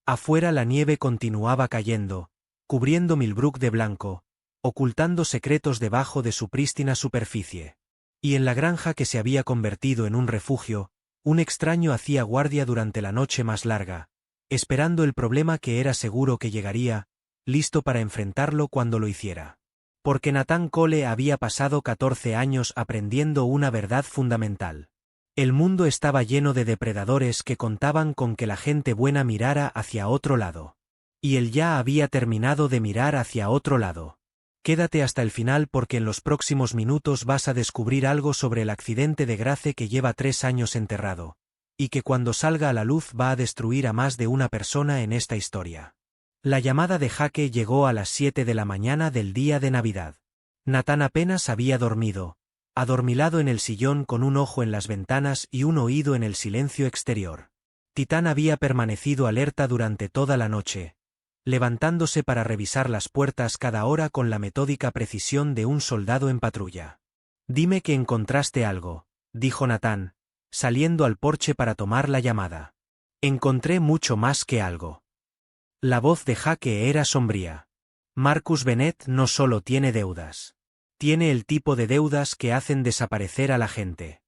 Afuera la nieve continuaba cayendo, cubriendo Millbrook de blanco, ocultando secretos debajo de su prístina superficie. Y en la granja que se había convertido en un refugio, un extraño hacía guardia durante la noche más larga, esperando el problema que era seguro que llegaría, listo para enfrentarlo cuando lo hiciera. Porque Natán Cole había pasado 14 años aprendiendo una verdad fundamental. El mundo estaba lleno de depredadores que contaban con que la gente buena mirara hacia otro lado. Y él ya había terminado de mirar hacia otro lado. Quédate hasta el final porque en los próximos minutos vas a descubrir algo sobre el accidente de Grace que lleva 3 años enterrado, y que cuando salga a la luz va a destruir a más de una persona en esta historia. La llamada de Jake llegó a las 7 de la mañana del día de Navidad. Natán apenas había dormido, adormilado en el sillón con un ojo en las ventanas y un oído en el silencio exterior. Titán había permanecido alerta durante toda la noche, levantándose para revisar las puertas cada hora con la metódica precisión de un soldado en patrulla. Dime que encontraste algo, dijo Natán, saliendo al porche para tomar la llamada. Encontré mucho más que algo. La voz de Jake era sombría. Marcus Bennett no solo tiene deudas. Tiene el tipo de deudas que hacen desaparecer a la gente.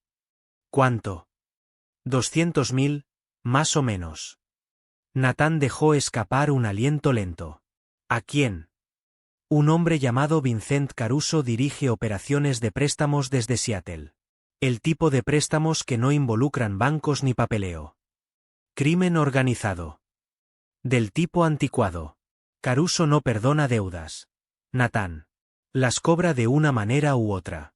¿Cuánto? 200.000, más o menos. Natán dejó escapar un aliento lento. ¿A quién? Un hombre llamado Vincent Caruso dirige operaciones de préstamos desde Seattle. El tipo de préstamos que no involucran bancos ni papeleo. Crimen organizado. Del tipo anticuado. Caruso no perdona deudas. Natán. Las cobra de una manera u otra.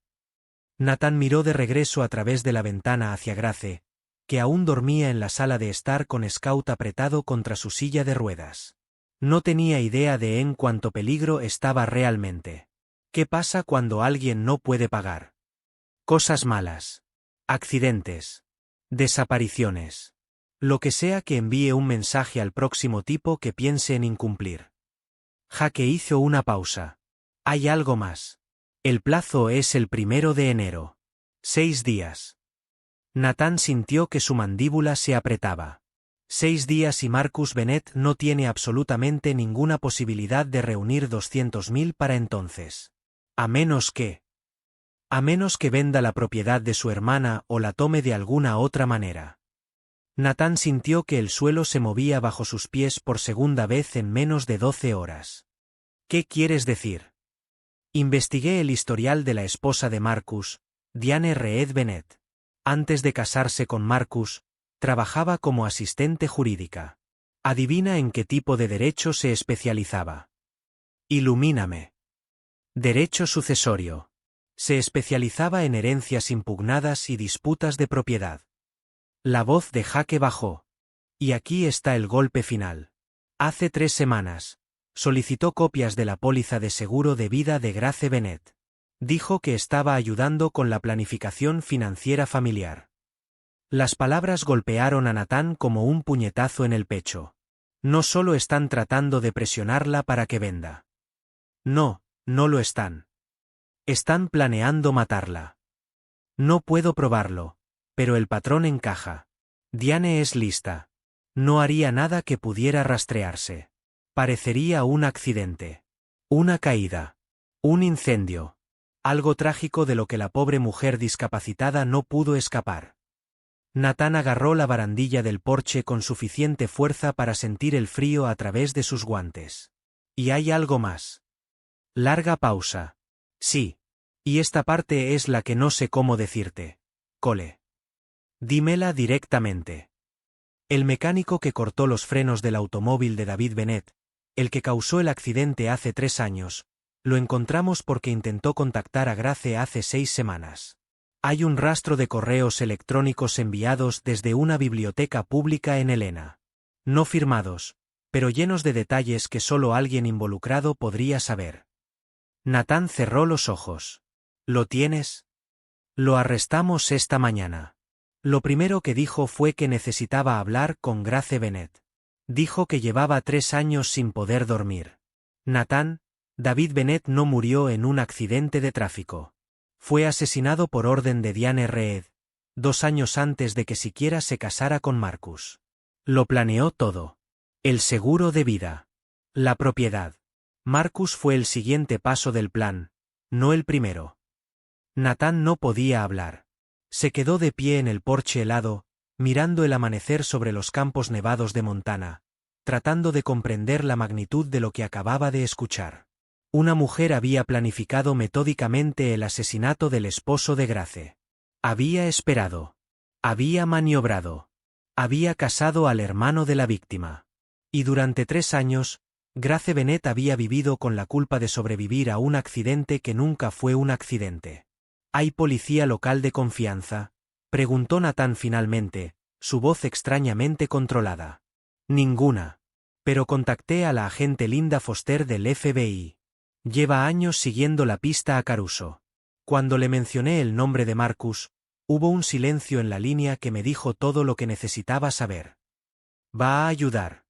Natán miró de regreso a través de la ventana hacia Grace, que aún dormía en la sala de estar con Scout apretado contra su silla de ruedas. No tenía idea de en cuánto peligro estaba realmente. ¿Qué pasa cuando alguien no puede pagar? Cosas malas. Accidentes. Desapariciones. Lo que sea que envíe un mensaje al próximo tipo que piense en incumplir. Jake hizo una pausa. Hay algo más. El plazo es el 1 de enero. 6 días. Natán sintió que su mandíbula se apretaba. 6 días y Marcus Bennett no tiene absolutamente ninguna posibilidad de reunir 200.000 para entonces. A menos que venda la propiedad de su hermana o la tome de alguna otra manera. Natán sintió que el suelo se movía bajo sus pies por segunda vez en menos de 12 horas. ¿Qué quieres decir? Investigué el historial de la esposa de Marcus, Diane Reed Bennett. Antes de casarse con Marcus, trabajaba como asistente jurídica. Adivina en qué tipo de derecho se especializaba. Ilumíname. Derecho sucesorio. Se especializaba en herencias impugnadas y disputas de propiedad. La voz de Jake bajó. Y aquí está el golpe final. Hace 3 semanas. Solicitó copias de la póliza de seguro de vida de Grace Bennett. Dijo que estaba ayudando con la planificación financiera familiar. Las palabras golpearon a Nathan como un puñetazo en el pecho. No solo están tratando de presionarla para que venda. No, no lo están. Están planeando matarla. No puedo probarlo, pero el patrón encaja. Diane es lista. No haría nada que pudiera rastrearse. Parecería un accidente. Una caída. Un incendio. Algo trágico de lo que la pobre mujer discapacitada no pudo escapar. Nathan agarró la barandilla del porche con suficiente fuerza para sentir el frío a través de sus guantes. Y hay algo más. Larga pausa. Sí. Y esta parte es la que no sé cómo decirte. Cole. Dímela directamente. El mecánico que cortó los frenos del automóvil de David Bennett, el que causó el accidente hace 3 años, lo encontramos porque intentó contactar a Grace hace 6 semanas. Hay un rastro de correos electrónicos enviados desde una biblioteca pública en Helena. No firmados, pero llenos de detalles que solo alguien involucrado podría saber. Nathan cerró los ojos. ¿Lo tienes? Lo arrestamos esta mañana. Lo primero que dijo fue que necesitaba hablar con Grace Bennett. Dijo que llevaba 3 años sin poder dormir. Nathan, David Bennett no murió en un accidente de tráfico. Fue asesinado por orden de Diane Reed, 2 años antes de que siquiera se casara con Marcus. Lo planeó todo. El seguro de vida. La propiedad. Marcus fue el siguiente paso del plan, no el primero. Nathan no podía hablar. Se quedó de pie en el porche helado, mirando el amanecer sobre los campos nevados de Montana, tratando de comprender la magnitud de lo que acababa de escuchar. Una mujer había planificado metódicamente el asesinato del esposo de Grace. Había esperado. Había maniobrado. Había casado al hermano de la víctima. Y durante 3 años, Grace Bennett había vivido con la culpa de sobrevivir a un accidente que nunca fue un accidente. ¿Hay policía local de confianza?, preguntó Nathan finalmente, su voz extrañamente controlada. Ninguna. Pero contacté a la agente Linda Foster del FBI. Lleva años siguiendo la pista a Caruso. Cuando le mencioné el nombre de Marcus, hubo un silencio en la línea que me dijo todo lo que necesitaba saber. Va a ayudar.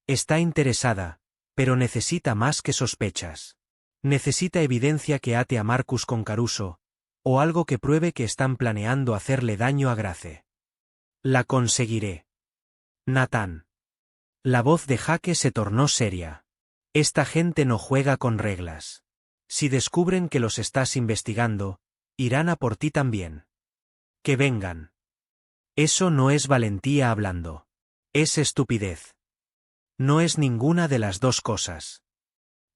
Está interesada, pero necesita más que sospechas. Necesita evidencia que ate a Marcus con Caruso, o algo que pruebe que están planeando hacerle daño a Grace. La conseguiré. Nathan. La voz de Jake se tornó seria. Esta gente no juega con reglas. Si descubren que los estás investigando, irán a por ti también. Que vengan. Eso no es valentía hablando. Es estupidez. No es ninguna de las dos cosas.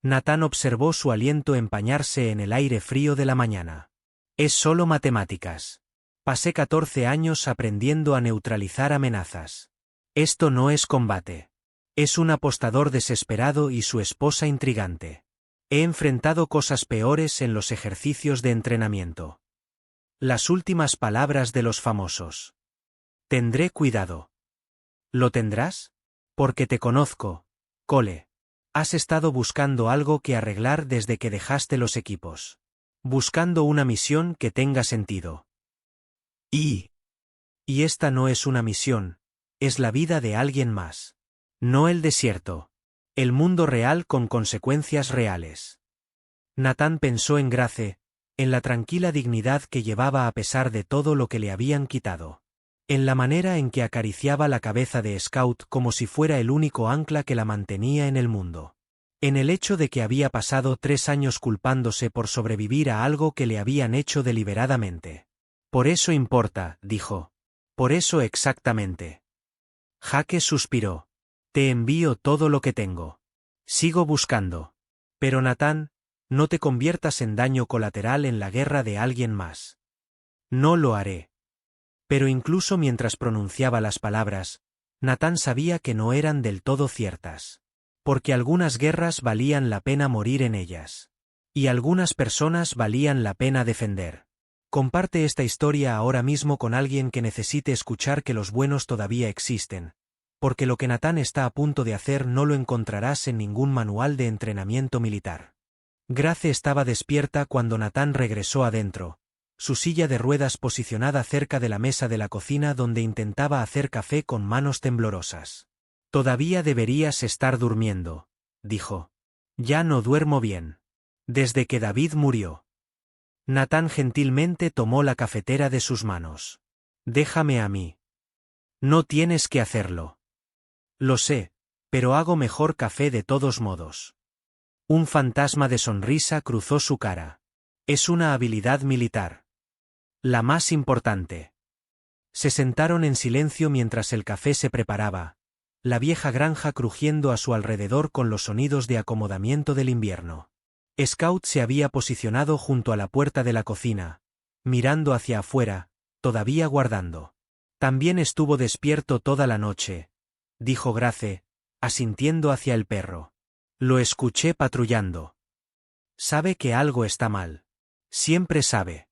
Nathan observó su aliento empañarse en el aire frío de la mañana. Es solo matemáticas. Pasé 14 años aprendiendo a neutralizar amenazas. Esto no es combate. Es un apostador desesperado y su esposa intrigante. He enfrentado cosas peores en los ejercicios de entrenamiento. Las últimas palabras de los famosos. Tendré cuidado. ¿Lo tendrás? Porque te conozco, Cole. Has estado buscando algo que arreglar desde que dejaste los equipos. Buscando una misión que tenga sentido. Y esta no es una misión, es la vida de alguien más. No el desierto. El mundo real con consecuencias reales. Nathan pensó en Grace, en la tranquila dignidad que llevaba a pesar de todo lo que le habían quitado. En la manera en que acariciaba la cabeza de Scout como si fuera el único ancla que la mantenía en el mundo. En el hecho de que había pasado 3 años culpándose por sobrevivir a algo que le habían hecho deliberadamente. Por eso importa, dijo. Por eso exactamente. Jake suspiró. Te envío todo lo que tengo. Sigo buscando. Pero Nathan, no te conviertas en daño colateral en la guerra de alguien más. No lo haré. Pero incluso mientras pronunciaba las palabras, Nathan sabía que no eran del todo ciertas. Porque algunas guerras valían la pena morir en ellas. Y algunas personas valían la pena defender. Comparte esta historia ahora mismo con alguien que necesite escuchar que los buenos todavía existen, porque lo que Nathan está a punto de hacer no lo encontrarás en ningún manual de entrenamiento militar. Grace estaba despierta cuando Nathan regresó adentro, su silla de ruedas posicionada cerca de la mesa de la cocina donde intentaba hacer café con manos temblorosas. «Todavía deberías estar durmiendo», dijo. «Ya no duermo bien. Desde que David murió». Nathan gentilmente tomó la cafetera de sus manos. «Déjame a mí». «No tienes que hacerlo». «Lo sé, pero hago mejor café de todos modos». Un fantasma de sonrisa cruzó su cara. «Es una habilidad militar. La más importante». Se sentaron en silencio mientras el café se preparaba, la vieja granja crujiendo a su alrededor con los sonidos de acomodamiento del invierno. Scout se había posicionado junto a la puerta de la cocina, mirando hacia afuera, todavía guardando. «También estuvo despierto toda la noche», dijo Grace, asintiendo hacia el perro. «Lo escuché patrullando. Sabe que algo está mal. Siempre sabe».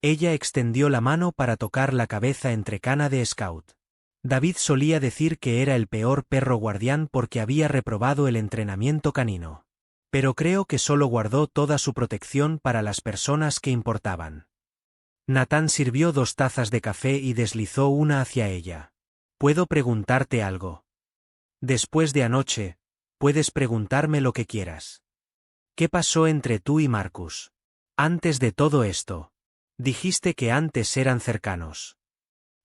Ella extendió la mano para tocar la cabeza entrecana de Scout. David solía decir que era el peor perro guardián porque había reprobado el entrenamiento canino. Pero creo que solo guardó toda su protección para las personas que importaban. Nathan sirvió 2 tazas de café y deslizó una hacia ella. «¿Puedo preguntarte algo?» «Después de anoche, puedes preguntarme lo que quieras». «¿Qué pasó entre tú y Marcus? Antes de todo esto. Dijiste que antes eran cercanos».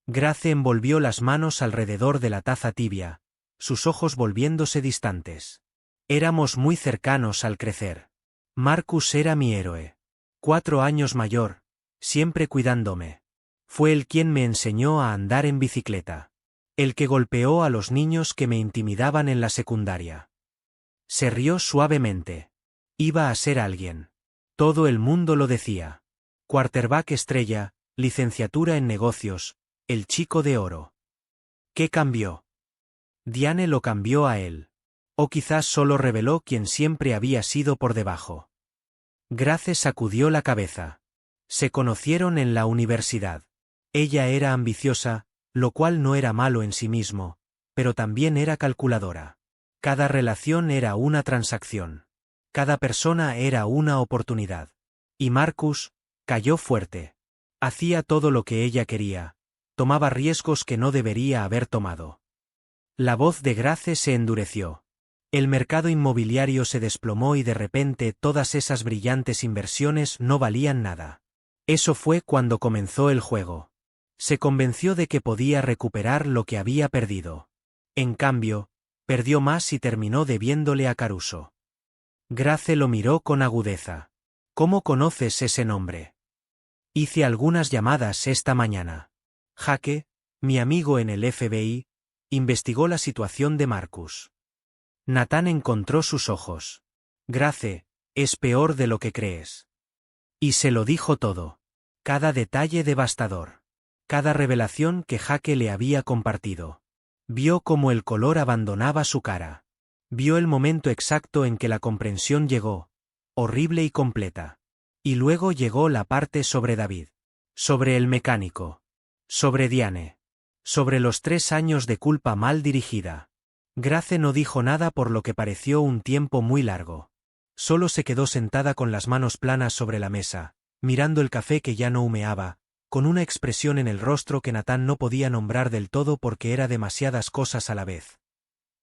Grace envolvió las manos alrededor de la taza tibia, sus ojos volviéndose distantes. «Éramos muy cercanos al crecer. Marcus era mi héroe. 4 años mayor, siempre cuidándome. Fue él quien me enseñó a andar en bicicleta. El que golpeó a los niños que me intimidaban en la secundaria». Se rió suavemente. Iba a ser alguien. Todo el mundo lo decía. Quarterback estrella, licenciatura en negocios, el chico de oro. ¿Qué cambió? Diane lo cambió a él. O quizás solo reveló quién siempre había sido por debajo. Grace sacudió la cabeza. Se conocieron en la universidad. Ella era ambiciosa, lo cual no era malo en sí mismo, pero también era calculadora. Cada relación era una transacción. Cada persona era una oportunidad. Y Marcus cayó fuerte. Hacía todo lo que ella quería. Tomaba riesgos que no debería haber tomado. La voz de Grace se endureció. El mercado inmobiliario se desplomó y de repente todas esas brillantes inversiones no valían nada. Eso fue cuando comenzó el juego. Se convenció de que podía recuperar lo que había perdido. En cambio, perdió más y terminó debiéndole a Caruso. Grace lo miró con agudeza. «¿Cómo conoces ese nombre?» «Hice algunas llamadas esta mañana. Jake, mi amigo en el FBI, investigó la situación de Marcus». Nathan encontró sus ojos. «Grace, es peor de lo que crees». Y se lo dijo todo. Cada detalle devastador. Cada revelación que Jake le había compartido. Vio cómo el color abandonaba su cara. Vio el momento exacto en que la comprensión llegó, horrible y completa. Y luego llegó la parte sobre David. Sobre el mecánico. Sobre Diane. Sobre los 3 años de culpa mal dirigida. Grace no dijo nada por lo que pareció un tiempo muy largo. Solo se quedó sentada con las manos planas sobre la mesa, mirando el café que ya no humeaba, con una expresión en el rostro que Nathan no podía nombrar del todo porque era demasiadas cosas a la vez.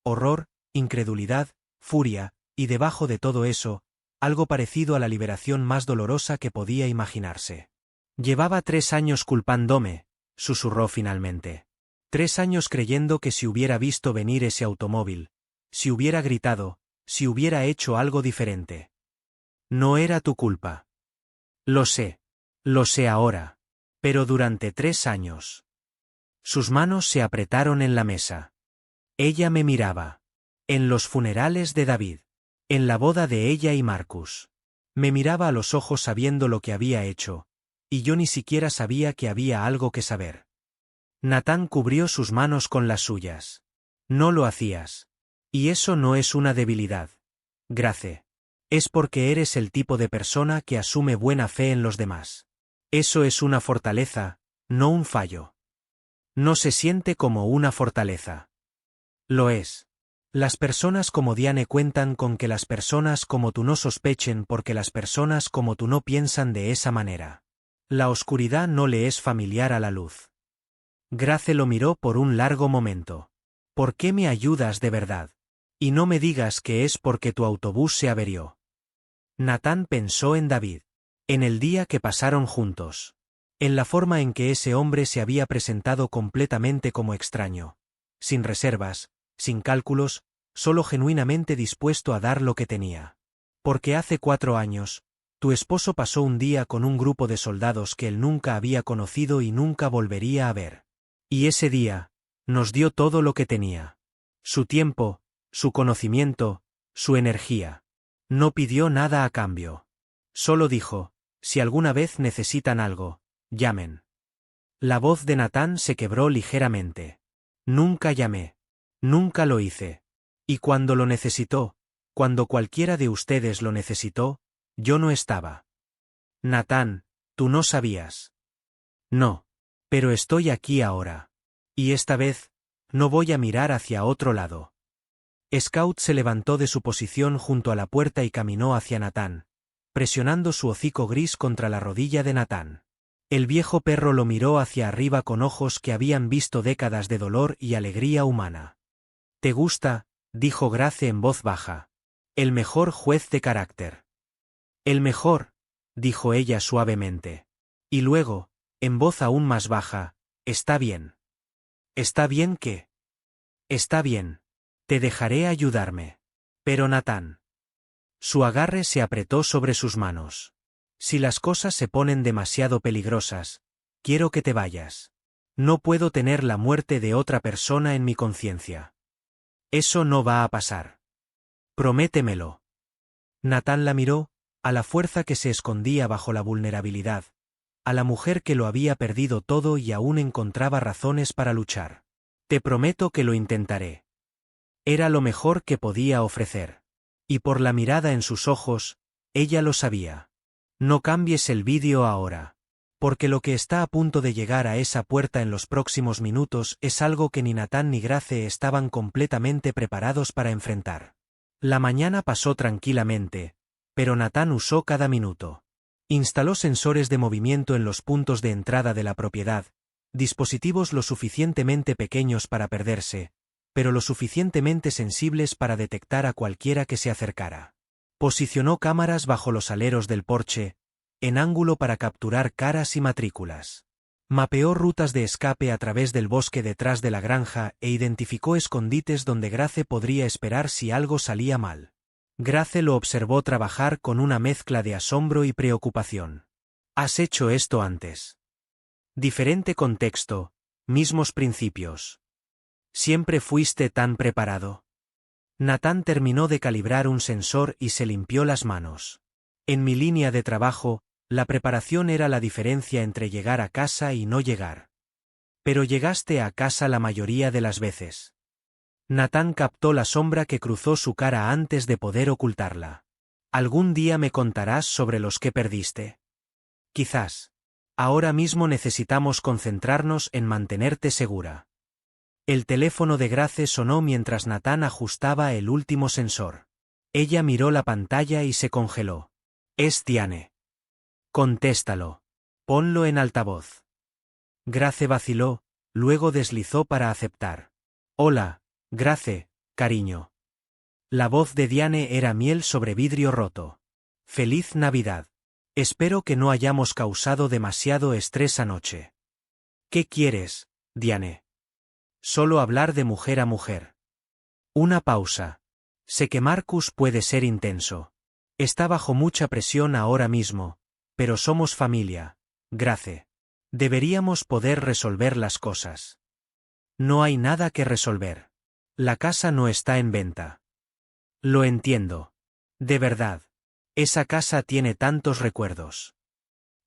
Horror, incredulidad, furia, y debajo de todo eso, algo parecido a la liberación más dolorosa que podía imaginarse. «Llevaba 3 años culpándome», susurró finalmente. 3 años creyendo que si hubiera visto venir ese automóvil, si hubiera gritado, si hubiera hecho algo diferente. No era tu culpa. Lo sé ahora. Pero durante 3 años. Sus manos se apretaron en la mesa. Ella me miraba. En los funerales de David. En la boda de ella y Marcus. Me miraba a los ojos sabiendo lo que había hecho, y yo ni siquiera sabía que había algo que saber. Nathan cubrió sus manos con las suyas. No lo hacías. Y eso no es una debilidad. Grace. Es porque eres el tipo de persona que asume buena fe en los demás. Eso es una fortaleza, no un fallo. No se siente como una fortaleza. Lo es. Las personas como Diane cuentan con que las personas como tú no sospechen porque las personas como tú no piensan de esa manera. La oscuridad no le es familiar a la luz. Grace lo miró por un largo momento. ¿Por qué me ayudas de verdad? Y no me digas que es porque tu autobús se averió. Nathan pensó en David. En el día que pasaron juntos. En la forma en que ese hombre se había presentado completamente como extraño. Sin reservas, sin cálculos, solo genuinamente dispuesto a dar lo que tenía. Porque hace 4 años, tu esposo pasó un día con un grupo de soldados que él nunca había conocido y nunca volvería a ver. Y ese día, nos dio todo lo que tenía. Su tiempo, su conocimiento, su energía. No pidió nada a cambio. Solo dijo, si alguna vez necesitan algo, llamen. La voz de Nathan se quebró ligeramente. Nunca llamé. Nunca lo hice. Y cuando lo necesitó, cuando cualquiera de ustedes lo necesitó, yo no estaba. Nathan, tú no sabías. No. Pero estoy aquí ahora. Y esta vez, no voy a mirar hacia otro lado. Scout se levantó de su posición junto a la puerta y caminó hacia Nathan, presionando su hocico gris contra la rodilla de Nathan. El viejo perro lo miró hacia arriba con ojos que habían visto décadas de dolor y alegría humana. «¿Te gusta?», dijo Grace en voz baja. «El mejor juez de carácter». «El mejor», dijo ella suavemente. Y luego, en voz aún más baja, «está bien». «¿Está bien qué?» «Está bien. Te dejaré ayudarme». «Pero Nathan». Su agarre se apretó sobre sus manos. «Si las cosas se ponen demasiado peligrosas, quiero que te vayas. No puedo tener la muerte de otra persona en mi conciencia. Eso no va a pasar. Prométemelo». Nathan la miró, a la fuerza que se escondía bajo la vulnerabilidad, a la mujer que lo había perdido todo y aún encontraba razones para luchar. «Te prometo que lo intentaré». Era lo mejor que podía ofrecer. Y por la mirada en sus ojos, ella lo sabía. No cambies el vídeo ahora. Porque lo que está a punto de llegar a esa puerta en los próximos minutos es algo que ni Nathan ni Grace estaban completamente preparados para enfrentar. La mañana pasó tranquilamente, pero Nathan usó cada minuto. Instaló sensores de movimiento en los puntos de entrada de la propiedad, dispositivos lo suficientemente pequeños para perderse, pero lo suficientemente sensibles para detectar a cualquiera que se acercara. Posicionó cámaras bajo los aleros del porche, en ángulo para capturar caras y matrículas. Mapeó rutas de escape a través del bosque detrás de la granja e identificó escondites donde Grace podría esperar si algo salía mal. Grace lo observó trabajar con una mezcla de asombro y preocupación. «¿Has hecho esto antes?» «Diferente contexto, mismos principios. ¿Siempre fuiste tan preparado?» Nathan terminó de calibrar un sensor y se limpió las manos. «En mi línea de trabajo, la preparación era la diferencia entre llegar a casa y no llegar. Pero llegaste a casa la mayoría de las veces». Nathan captó la sombra que cruzó su cara antes de poder ocultarla. «¿Algún día me contarás sobre los que perdiste?» «Quizás. Ahora mismo necesitamos concentrarnos en mantenerte segura». El teléfono de Grace sonó mientras Nathan ajustaba el último sensor. Ella miró la pantalla y se congeló. «Es Diane». «Contéstalo. Ponlo en altavoz». Grace vaciló, luego deslizó para aceptar. «Hola, Grace, cariño». La voz de Diane era miel sobre vidrio roto. «Feliz Navidad. Espero que no hayamos causado demasiado estrés anoche». «¿Qué quieres, Diane?» «Solo hablar de mujer a mujer». Una pausa. «Sé que Marcus puede ser intenso. Está bajo mucha presión ahora mismo, pero somos familia, Grace. Deberíamos poder resolver las cosas». «No hay nada que resolver. La casa no está en venta». «Lo entiendo. De verdad. Esa casa tiene tantos recuerdos».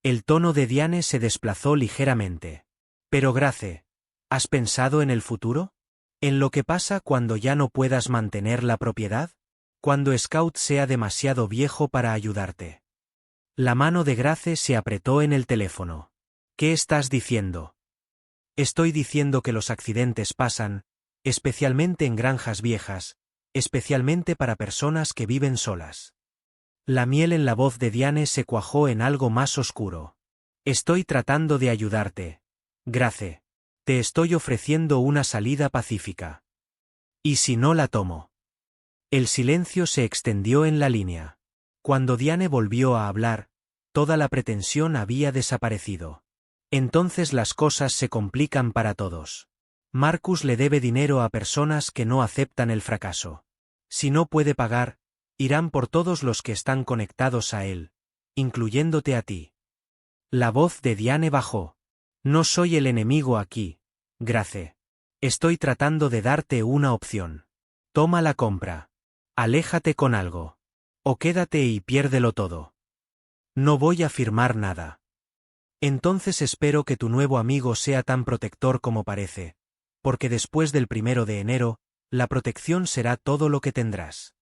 El tono de Diane se desplazó ligeramente. «Pero Grace, ¿has pensado en el futuro? ¿En lo que pasa cuando ya no puedas mantener la propiedad?» Cuando Scout sea demasiado viejo para ayudarte. La mano de Grace se apretó en el teléfono. ¿Qué estás diciendo? Estoy diciendo que los accidentes pasan, especialmente en granjas viejas, especialmente para personas que viven solas. La miel en la voz de Diane se cuajó en algo más oscuro. Estoy tratando de ayudarte, Grace. Te estoy ofreciendo una salida pacífica. ¿Y si no la tomo? El silencio se extendió en la línea. Cuando Diane volvió a hablar, toda la pretensión había desaparecido. Entonces las cosas se complican para todos. Marcus le debe dinero a personas que no aceptan el fracaso. Si no puede pagar, irán por todos los que están conectados a él, incluyéndote a ti. La voz de Diane bajó. No soy el enemigo aquí, Grace. Estoy tratando de darte una opción. Toma la compra. Aléjate con algo. O quédate y piérdelo todo. No voy a firmar nada. Entonces espero que tu nuevo amigo sea tan protector como parece, porque después del 1 de enero, la protección será todo lo que tendrás.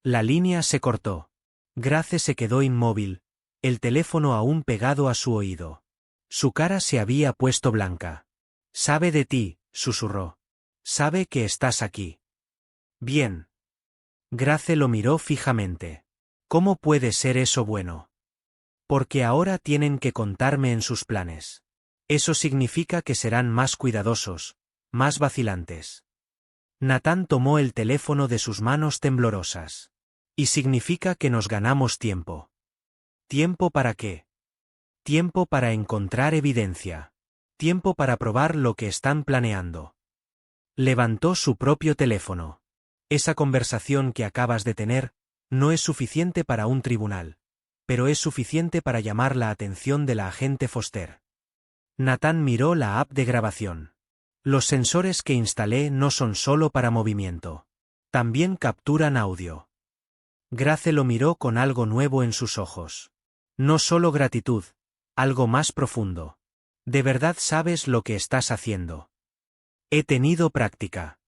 La línea se cortó. Grace se quedó inmóvil, el teléfono aún pegado a su oído. Su cara se había puesto blanca. Sabe de ti, susurró. Sabe que estás aquí. Bien. Grace lo miró fijamente. ¿Cómo puede ser eso bueno? Porque ahora tienen que contarme en sus planes. Eso significa que serán más cuidadosos, más vacilantes. Nathan tomó el teléfono de sus manos temblorosas. Y significa que nos ganamos tiempo. ¿Tiempo para qué? Tiempo para encontrar evidencia. Tiempo para probar lo que están planeando. Levantó su propio teléfono. Esa conversación que acabas de tener no es suficiente para un tribunal, pero es suficiente para llamar la atención de la agente Foster. Nathan miró la app de grabación. Los sensores que instalé no son solo para movimiento. También capturan audio. Grace lo miró con algo nuevo en sus ojos. No solo gratitud, algo más profundo. ¿De verdad sabes lo que estás haciendo? He tenido práctica.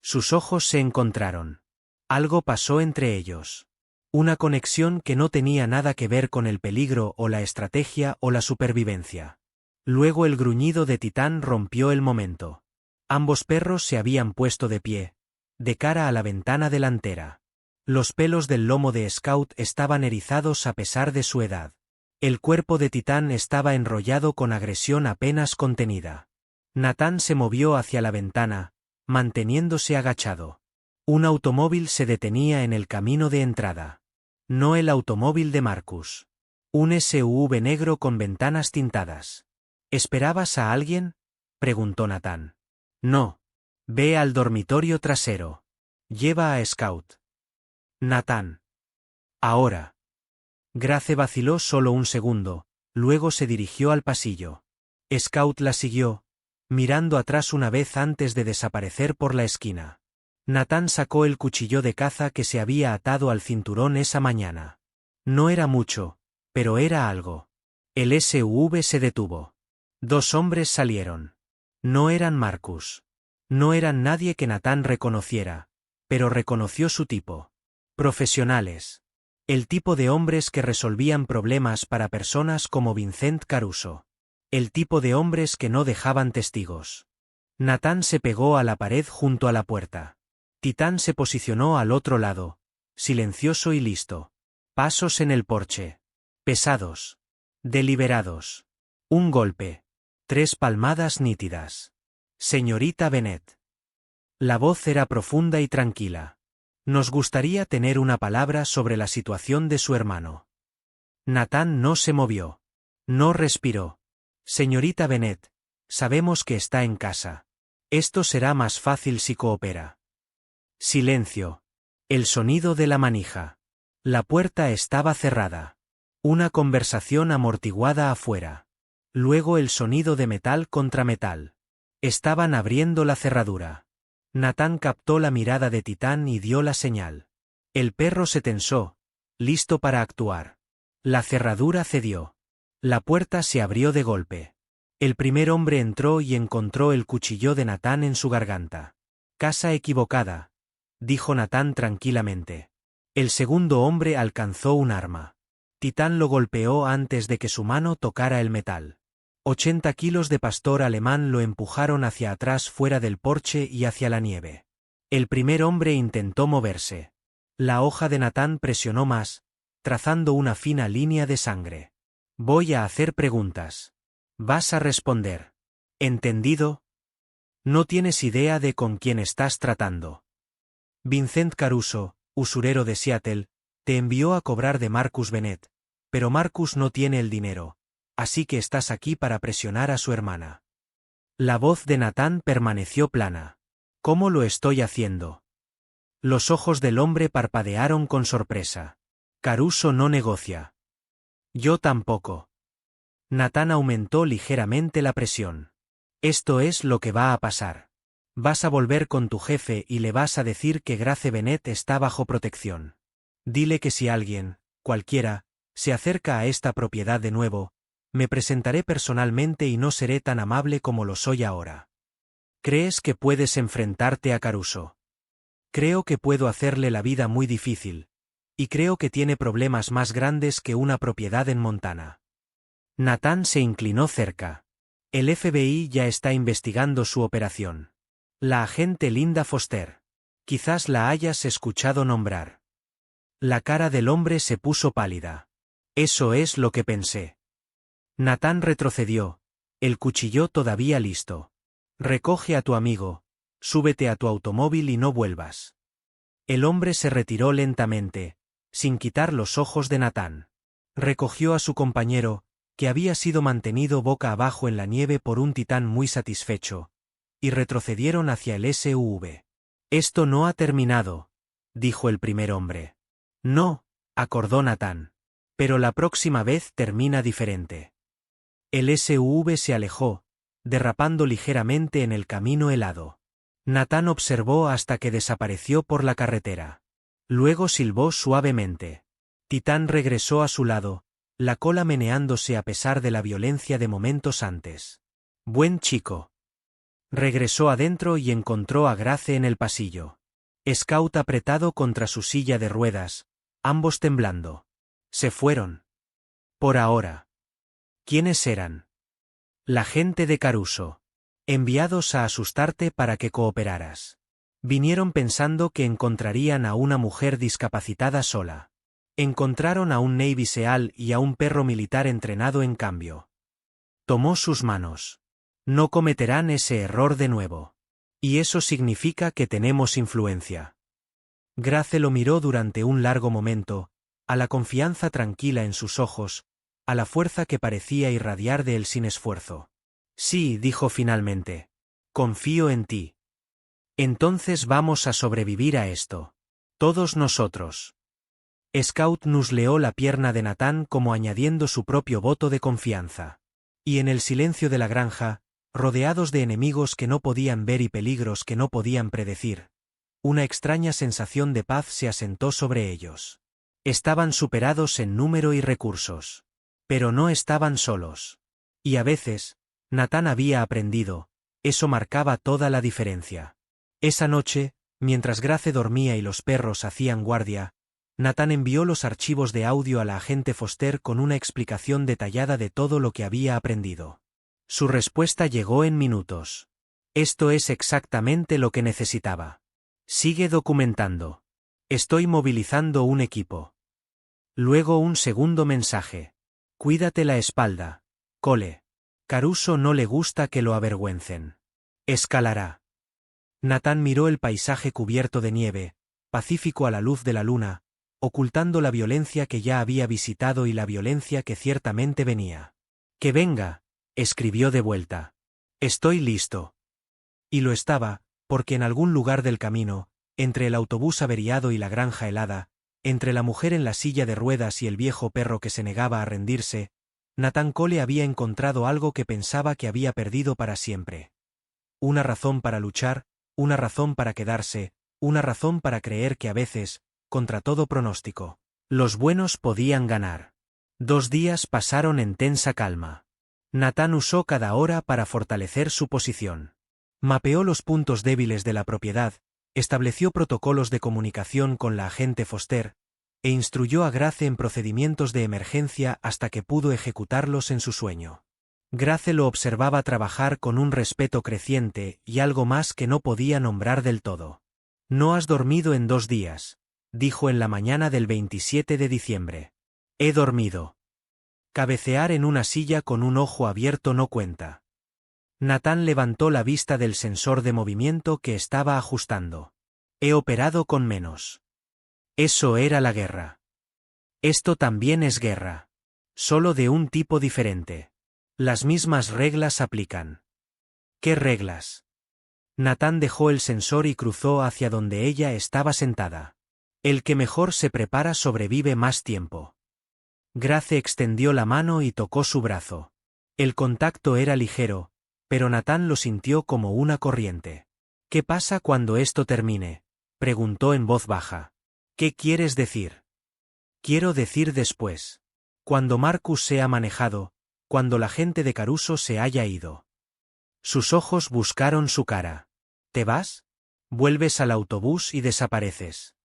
Sus ojos se encontraron. Algo pasó entre ellos. Una conexión que no tenía nada que ver con el peligro o la estrategia o la supervivencia. Luego el gruñido de Titán rompió el momento. Ambos perros se habían puesto de pie, de cara a la ventana delantera. Los pelos del lomo de Scout estaban erizados a pesar de su edad. El cuerpo de Titán estaba enrollado con agresión apenas contenida. Nathan se movió hacia la ventana, manteniéndose agachado. Un automóvil se detenía en el camino de entrada. No el automóvil de Marcus. Un SUV negro con ventanas tintadas. ¿Esperabas a alguien?, preguntó Nathan. No. Ve al dormitorio trasero. Lleva a Scout. Nathan. Ahora. Grace vaciló solo un segundo, luego se dirigió al pasillo. Scout la siguió, mirando atrás una vez antes de desaparecer por la esquina. Nathan sacó el cuchillo de caza que se había atado al cinturón esa mañana. No era mucho, pero era algo. El SUV se detuvo. 2 hombres salieron. No eran Marcus. No eran nadie que Nathan reconociera, pero reconoció su tipo. Profesionales. El tipo de hombres que resolvían problemas para personas como Vincent Caruso. El tipo de hombres que no dejaban testigos. Nathan se pegó a la pared junto a la puerta. Titán se posicionó al otro lado, silencioso y listo. Pasos en el porche. Pesados. Deliberados. Un golpe. 3 palmadas nítidas. Señorita Bennet. La voz era profunda y tranquila. Nos gustaría tener una palabra sobre la situación de su hermano. Nathan no se movió. No respiró. Señorita Bennet, sabemos que está en casa. Esto será más fácil si coopera. Silencio. El sonido de la manija. La puerta estaba cerrada. Una conversación amortiguada afuera. Luego el sonido de metal contra metal. Estaban abriendo la cerradura. Nathan captó la mirada de Titán y dio la señal. El perro se tensó, listo para actuar. La cerradura cedió. La puerta se abrió de golpe. El primer hombre entró y encontró el cuchillo de Nathan en su garganta. Casa equivocada, dijo Natán tranquilamente. El segundo hombre alcanzó un arma. Titán lo golpeó antes de que su mano tocara el metal. 80 kilos de pastor alemán lo empujaron hacia atrás fuera del porche y hacia la nieve. El primer hombre intentó moverse. La hoja de Natán presionó más, trazando una fina línea de sangre. Voy a hacer preguntas. Vas a responder. ¿Entendido? No tienes idea de con quién estás tratando. Vincent Caruso, usurero de Seattle, te envió a cobrar de Marcus Bennett, pero Marcus no tiene el dinero, así que estás aquí para presionar a su hermana. La voz de Natán permaneció plana. ¿Cómo lo estoy haciendo? Los ojos del hombre parpadearon con sorpresa. Caruso no negocia. Yo tampoco. Natán aumentó ligeramente la presión. Esto es lo que va a pasar. Vas a volver con tu jefe y le vas a decir que Grace Bennett está bajo protección. Dile que si alguien, cualquiera, se acerca a esta propiedad de nuevo, me presentaré personalmente y no seré tan amable como lo soy ahora. ¿Crees que puedes enfrentarte a Caruso? Creo que puedo hacerle la vida muy difícil, y creo que tiene problemas más grandes que una propiedad en Montana. Natán se inclinó cerca. El FBI ya está investigando su operación. La agente Linda Foster. Quizás la hayas escuchado nombrar. La cara del hombre se puso pálida. Eso es lo que pensé. Natán retrocedió, el cuchillo todavía listo. Recoge a tu amigo, súbete a tu automóvil y no vuelvas. El hombre se retiró lentamente, sin quitar los ojos de Natán. Recogió a su compañero, que había sido mantenido boca abajo en la nieve por un Titán muy satisfecho, y retrocedieron hacia el SUV. Esto no ha terminado, dijo el primer hombre. No, acordó Natán. Pero la próxima vez termina diferente. El SUV se alejó, derrapando ligeramente en el camino helado. Natán observó hasta que desapareció por la carretera. Luego silbó suavemente. Titán regresó a su lado, la cola meneándose a pesar de la violencia de momentos antes. Buen chico. Regresó adentro y encontró a Grace en el pasillo. Scout apretado contra su silla de ruedas, ambos temblando. Se fueron. Por ahora. ¿Quiénes eran? La gente de Caruso. Enviados a asustarte para que cooperaras. Vinieron pensando que encontrarían a una mujer discapacitada sola. Encontraron a un Navy SEAL y a un perro militar entrenado en cambio. Tomó sus manos. No cometerán ese error de nuevo. Y eso significa que tenemos influencia. Grace lo miró durante un largo momento, a la confianza tranquila en sus ojos, a la fuerza que parecía irradiar de él sin esfuerzo. Sí, dijo finalmente. Confío en ti. Entonces vamos a sobrevivir a esto. Todos nosotros. Scout nusleó la pierna de Natán como añadiendo su propio voto de confianza. Y en el silencio de la granja, rodeados de enemigos que no podían ver y peligros que no podían predecir, una extraña sensación de paz se asentó sobre ellos. Estaban superados en número y recursos. Pero no estaban solos. Y a veces, Natán había aprendido, eso marcaba toda la diferencia. Esa noche, mientras Grace dormía y los perros hacían guardia, Natán envió los archivos de audio a la agente Foster con una explicación detallada de todo lo que había aprendido. Su respuesta llegó en minutos. Esto es exactamente lo que necesitaba. Sigue documentando. Estoy movilizando un equipo. Luego un segundo mensaje. Cuídate la espalda, Cole. Caruso no le gusta que lo avergüencen. Escalará. Natán miró el paisaje cubierto de nieve, pacífico a la luz de la luna, ocultando la violencia que ya había visitado y la violencia que ciertamente venía. Que venga, escribió de vuelta. Estoy listo. Y lo estaba, porque en algún lugar del camino, entre el autobús averiado y la granja helada, entre la mujer en la silla de ruedas y el viejo perro que se negaba a rendirse, Natán Cole había encontrado algo que pensaba que había perdido para siempre. Una razón para luchar, una razón para quedarse, una razón para creer que a veces, contra todo pronóstico, los buenos podían ganar. 2 días pasaron en tensa calma. Natán usó cada hora para fortalecer su posición. Mapeó los puntos débiles de la propiedad, estableció protocolos de comunicación con la agente Foster, e instruyó a Grace en procedimientos de emergencia hasta que pudo ejecutarlos en su sueño. Grace lo observaba trabajar con un respeto creciente y algo más que no podía nombrar del todo. «No has dormido en 2 días», dijo en la mañana del 27 de diciembre. «He dormido». Cabecear en una silla con un ojo abierto no cuenta. Nathan levantó la vista del sensor de movimiento que estaba ajustando. «He operado con menos». Eso era la guerra. Esto también es guerra. Solo de un tipo diferente. Las mismas reglas aplican. ¿Qué reglas? Nathan dejó el sensor y cruzó hacia donde ella estaba sentada. El que mejor se prepara sobrevive más tiempo. Grace extendió la mano y tocó su brazo. El contacto era ligero, pero Nathan lo sintió como una corriente. «¿Qué pasa cuando esto termine?», preguntó en voz baja. «¿Qué quieres decir?» «Quiero decir después. Cuando Marcus sea manejado, cuando la gente de Caruso se haya ido». Sus ojos buscaron su cara. «¿Te vas? Vuelves al autobús y desapareces».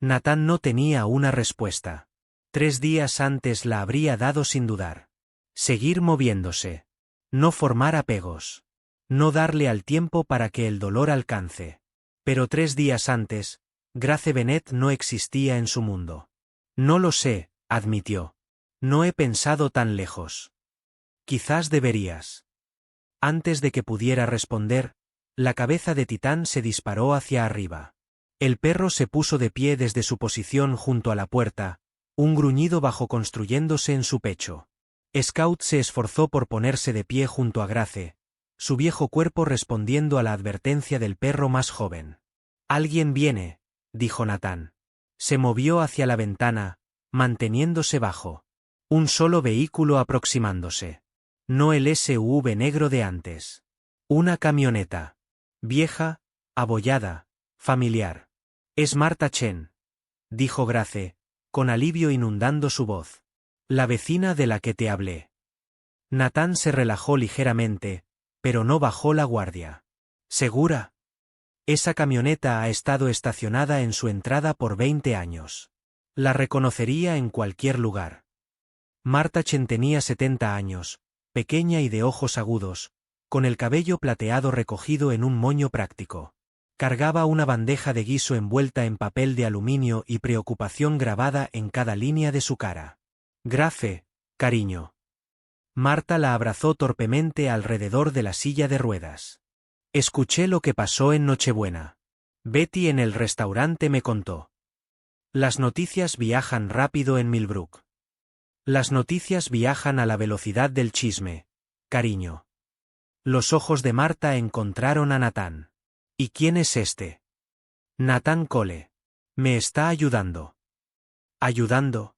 Nathan no tenía una respuesta. 3 días antes la habría dado sin dudar. Seguir moviéndose. No formar apegos. No darle al tiempo para que el dolor alcance. Pero 3 días antes, Grace Bennet no existía en su mundo. «No lo sé», admitió. «No he pensado tan lejos». «Quizás deberías». Antes de que pudiera responder, la cabeza de Titán se disparó hacia arriba. El perro se puso de pie desde su posición junto a la puerta, un gruñido bajo construyéndose en su pecho. Scout se esforzó por ponerse de pie junto a Grace, su viejo cuerpo respondiendo a la advertencia del perro más joven. «Alguien viene», dijo Nathan. Se movió hacia la ventana, manteniéndose bajo. Un solo vehículo aproximándose. No el SUV negro de antes. Una camioneta. Vieja, abollada, familiar. «Es Martha Chen», dijo Grace, con alivio inundando su voz. «La vecina de la que te hablé». Nathan se relajó ligeramente, pero no bajó la guardia. «¿Segura? Esa camioneta ha estado estacionada en su entrada por 20 años. La reconocería en cualquier lugar». Martha Chen tenía 70 años, pequeña y de ojos agudos, con el cabello plateado recogido en un moño práctico. Cargaba una bandeja de guiso envuelta en papel de aluminio y preocupación grabada en cada línea de su cara. «Grace, cariño». Marta la abrazó torpemente alrededor de la silla de ruedas. «Escuché lo que pasó en Nochebuena. Betty en el restaurante me contó. Las noticias viajan rápido en Millbrook. Las noticias viajan a la velocidad del chisme, cariño». Los ojos de Marta encontraron a Nathan. «¿Y quién es este?» «Nathan Cole. Me está ayudando». «¿Ayudando?»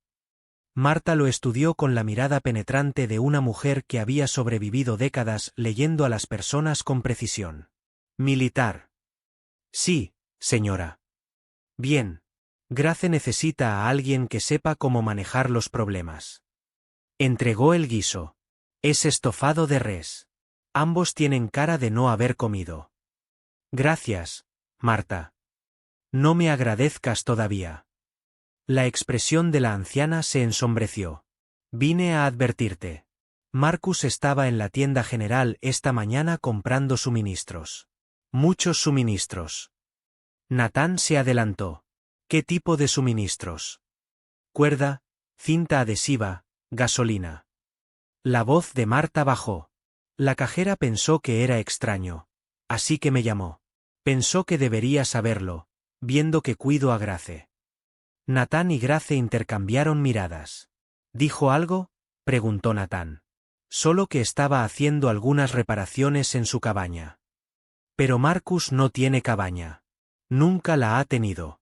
Marta lo estudió con la mirada penetrante de una mujer que había sobrevivido décadas leyendo a las personas con precisión. «Militar». «Sí, señora». «Bien. Grace necesita a alguien que sepa cómo manejar los problemas». Entregó el guiso. «Es estofado de res. Ambos tienen cara de no haber comido». «Gracias, Marta». «No me agradezcas todavía». La expresión de la anciana se ensombreció. «Vine a advertirte. Marcus estaba en la tienda general esta mañana comprando suministros. Muchos suministros». Nathan se adelantó. «¿Qué tipo de suministros?» «Cuerda, cinta adhesiva, gasolina». La voz de Marta bajó. La cajera pensó que era extraño. Así que me llamó. Pensó que debería saberlo, viendo que cuido a Grace. Nathan y Grace intercambiaron miradas. ¿Dijo algo?, preguntó Nathan. Solo que estaba haciendo algunas reparaciones en su cabaña. Pero Marcus no tiene cabaña. Nunca la ha tenido.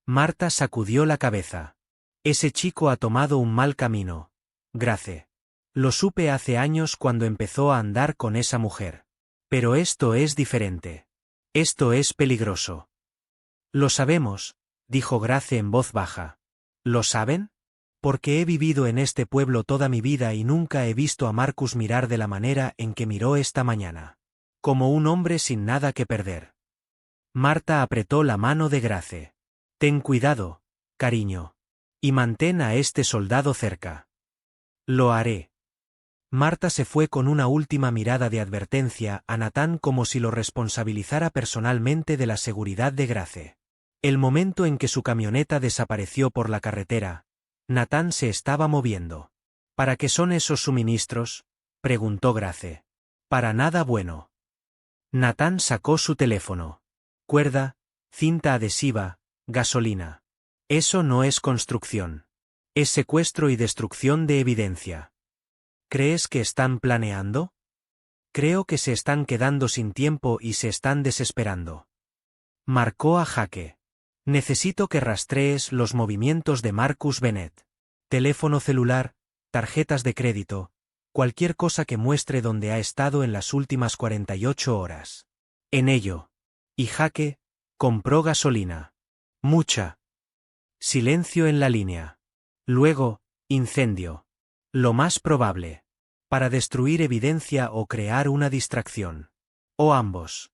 Marta sacudió la cabeza. Ese chico ha tomado un mal camino, Grace. Lo supe hace años cuando empezó a andar con esa mujer. Pero esto es diferente. Esto es peligroso. Lo sabemos, dijo Grace en voz baja. ¿Lo saben? Porque he vivido en este pueblo toda mi vida y nunca he visto a Marcus mirar de la manera en que miró esta mañana. Como un hombre sin nada que perder. Marta apretó la mano de Grace. Ten cuidado, cariño. Y mantén a este soldado cerca. Lo haré. Marta se fue con una última mirada de advertencia a Nathan como si lo responsabilizara personalmente de la seguridad de Grace. El momento en que su camioneta desapareció por la carretera, Nathan se estaba moviendo. ¿Para qué son esos suministros?, preguntó Grace. Para nada bueno. Nathan sacó su teléfono. Cuerda, cinta adhesiva, gasolina. Eso no es construcción. Es secuestro y destrucción de evidencia. ¿Crees que están planeando? Creo que se están quedando sin tiempo y se están desesperando. Marcó a Jaque. Necesito que rastrees los movimientos de Marcus Bennett. Teléfono celular, tarjetas de crédito, cualquier cosa que muestre dónde ha estado en las últimas 48 horas. En ello. Y Jaque compró gasolina. Mucha. Silencio en la línea. Luego, incendio. Lo más probable. Para destruir evidencia o crear una distracción. O ambos.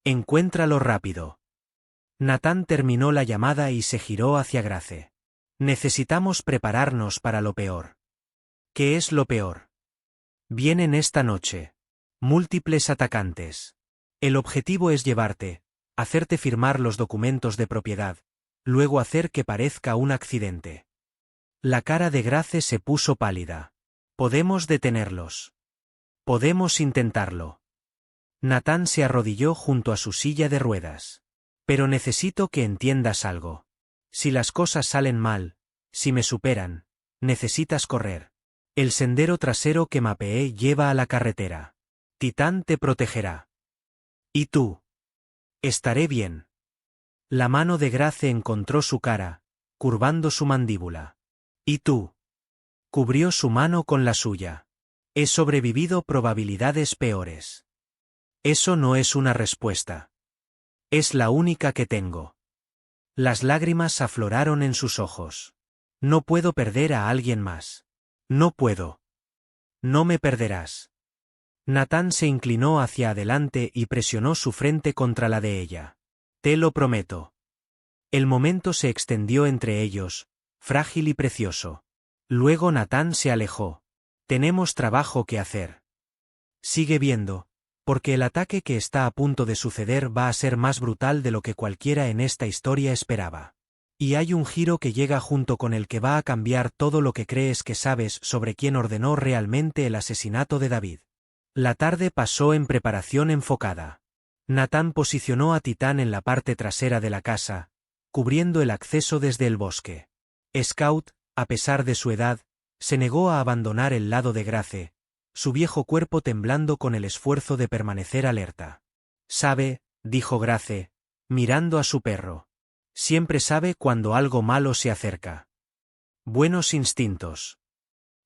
Encuéntralo rápido. Nathan terminó la llamada y se giró hacia Grace. Necesitamos prepararnos para lo peor. ¿Qué es lo peor? Vienen esta noche. Múltiples atacantes. El objetivo es llevarte, hacerte firmar los documentos de propiedad, luego hacer que parezca un accidente. La cara de Grace se puso pálida. Podemos detenerlos. Podemos intentarlo. Nathan se arrodilló junto a su silla de ruedas. Pero necesito que entiendas algo. Si las cosas salen mal, si me superan, necesitas correr. El sendero trasero que mapeé lleva a la carretera. Titán te protegerá. ¿Y tú? Estaré bien. La mano de Grace encontró su cara, curvando su mandíbula. ¿Y tú? Cubrió su mano con la suya. He sobrevivido probabilidades peores. Eso no es una respuesta. Es la única que tengo. Las lágrimas afloraron en sus ojos. No puedo perder a alguien más. No puedo. No me perderás. Nathan se inclinó hacia adelante y presionó su frente contra la de ella. Te lo prometo. El momento se extendió entre ellos, frágil y precioso. Luego Nathan se alejó. Tenemos trabajo que hacer. Sigue viendo, porque el ataque que está a punto de suceder va a ser más brutal de lo que cualquiera en esta historia esperaba. Y hay un giro que llega junto con el que va a cambiar todo lo que crees que sabes sobre quién ordenó realmente el asesinato de David. La tarde pasó en preparación enfocada. Nathan posicionó a Titán en la parte trasera de la casa, cubriendo el acceso desde el bosque. Scout, a pesar de su edad, se negó a abandonar el lado de Grace, su viejo cuerpo temblando con el esfuerzo de permanecer alerta. Sabe, dijo Grace, mirando a su perro. Siempre sabe cuando algo malo se acerca. Buenos instintos.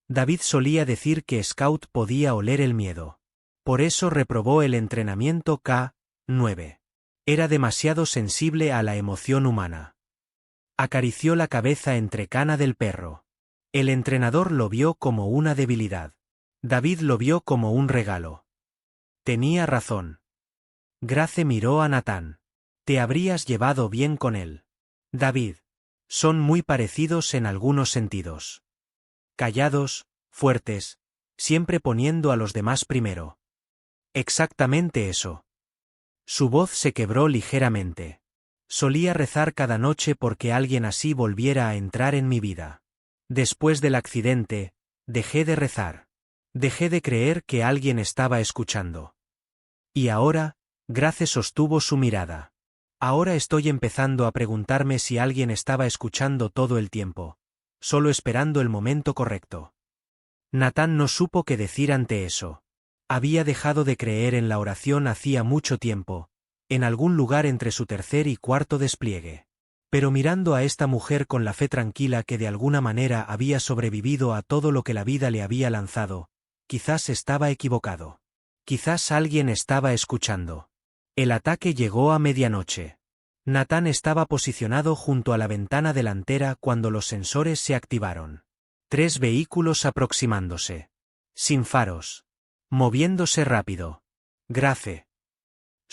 David solía decir que Scout podía oler el miedo. Por eso reprobó el entrenamiento K-9. Era demasiado sensible a la emoción humana. Acarició la cabeza entrecana del perro. El entrenador lo vio como una debilidad. David lo vio como un regalo. Tenía razón. Grace miró a Nathan. Te habrías llevado bien con él. David. Son muy parecidos en algunos sentidos. Callados, fuertes, siempre poniendo a los demás primero. Exactamente eso. Su voz se quebró ligeramente. Solía rezar cada noche porque alguien así volviera a entrar en mi vida. Después del accidente, dejé de rezar. Dejé de creer que alguien estaba escuchando. Y ahora, Grace sostuvo su mirada. Ahora estoy empezando a preguntarme si alguien estaba escuchando todo el tiempo, solo esperando el momento correcto. Nathan no supo qué decir ante eso. Había dejado de creer en la oración hacía mucho tiempo, en algún lugar entre su tercer y cuarto despliegue. Pero mirando a esta mujer con la fe tranquila que de alguna manera había sobrevivido a todo lo que la vida le había lanzado, quizás estaba equivocado. Quizás alguien estaba escuchando. El ataque llegó a medianoche. Nathan estaba posicionado junto a la ventana delantera cuando los sensores se activaron. 3 vehículos aproximándose. Sin faros. Moviéndose rápido. Grace.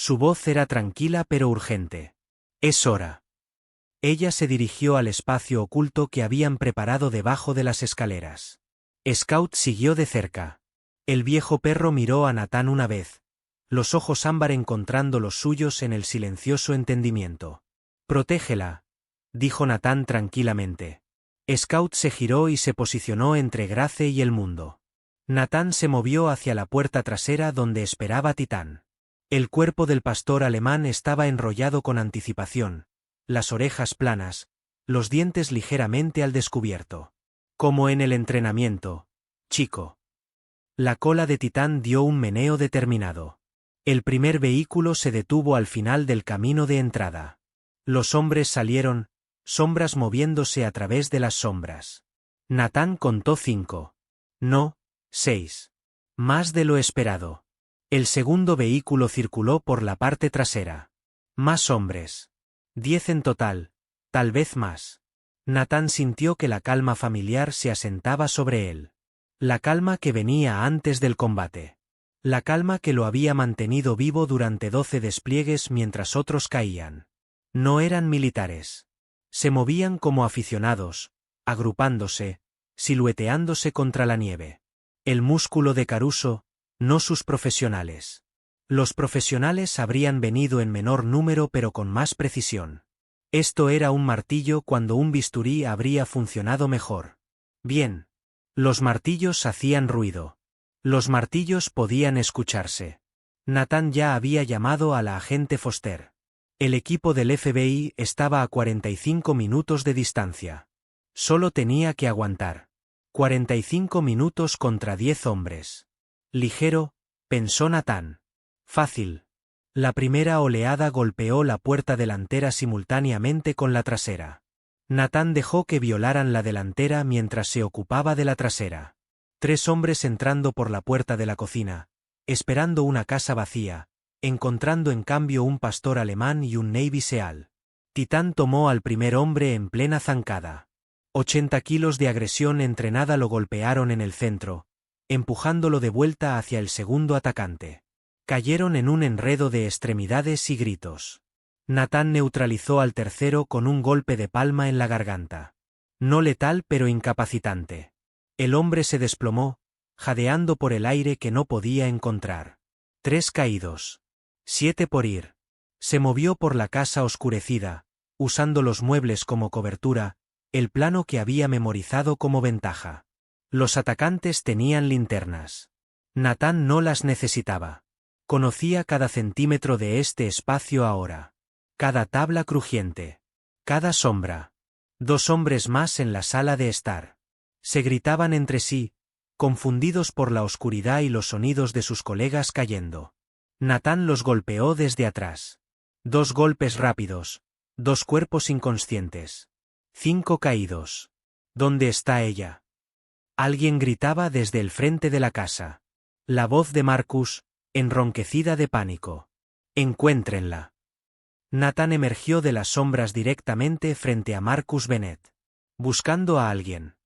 Su voz era tranquila pero urgente. Es hora. Ella se dirigió al espacio oculto que habían preparado debajo de las escaleras. Scout siguió de cerca. El viejo perro miró a Natán una vez, los ojos ámbar encontrando los suyos en el silencioso entendimiento. Protégela, dijo Natán tranquilamente. Scout se giró y se posicionó entre Grace y el mundo. Natán se movió hacia la puerta trasera donde esperaba Titán. El cuerpo del pastor alemán estaba enrollado con anticipación, las orejas planas, los dientes ligeramente al descubierto. Como en el entrenamiento, chico. La cola de Titán dio un meneo determinado. El primer vehículo se detuvo al final del camino de entrada. Los hombres salieron, sombras moviéndose a través de las sombras. Natán contó 5. No, 6. Más de lo esperado. El segundo vehículo circuló por la parte trasera. Más hombres. 10 en total, tal vez más. Natán sintió que la calma familiar se asentaba sobre él. La calma que venía antes del combate. La calma que lo había mantenido vivo durante 12 despliegues mientras otros caían. No eran militares. Se movían como aficionados, agrupándose, silueteándose contra la nieve. El músculo de Caruso, no sus profesionales. Los profesionales habrían venido en menor número pero con más precisión. Esto era un martillo cuando un bisturí habría funcionado mejor. Bien. Los martillos hacían ruido. Los martillos podían escucharse. Natán ya había llamado a la agente Foster. El equipo del FBI estaba a 45 minutos de distancia. Solo tenía que aguantar. 45 minutos contra 10 hombres. Ligero, pensó Natán. Fácil. La primera oleada golpeó la puerta delantera simultáneamente con la trasera. Natán dejó que violaran la delantera mientras se ocupaba de la trasera. 3 hombres entrando por la puerta de la cocina, esperando una casa vacía, encontrando en cambio un pastor alemán y un Navy SEAL. Titán tomó al primer hombre en plena zancada. 80 kilos de agresión entrenada lo golpearon en el centro, empujándolo de vuelta hacia el segundo atacante. Cayeron en un enredo de extremidades y gritos. Natán neutralizó al tercero con un golpe de palma en la garganta. No letal pero incapacitante. El hombre se desplomó, jadeando por el aire que no podía encontrar. 3 caídos. 7 por ir. Se movió por la casa oscurecida, usando los muebles como cobertura, el plano que había memorizado como ventaja. Los atacantes tenían linternas. Natán no las necesitaba. Conocía cada centímetro de este espacio ahora. Cada tabla crujiente. Cada sombra. 2 hombres más en la sala de estar. Se gritaban entre sí, confundidos por la oscuridad y los sonidos de sus colegas cayendo. Natán los golpeó desde atrás. 2 golpes rápidos, 2 cuerpos inconscientes. 5 caídos. ¿Dónde está ella? Alguien gritaba desde el frente de la casa. La voz de Marcus, enronquecida de pánico. Encuéntrenla. Natán emergió de las sombras directamente frente a Marcus Bennett. Buscando a alguien.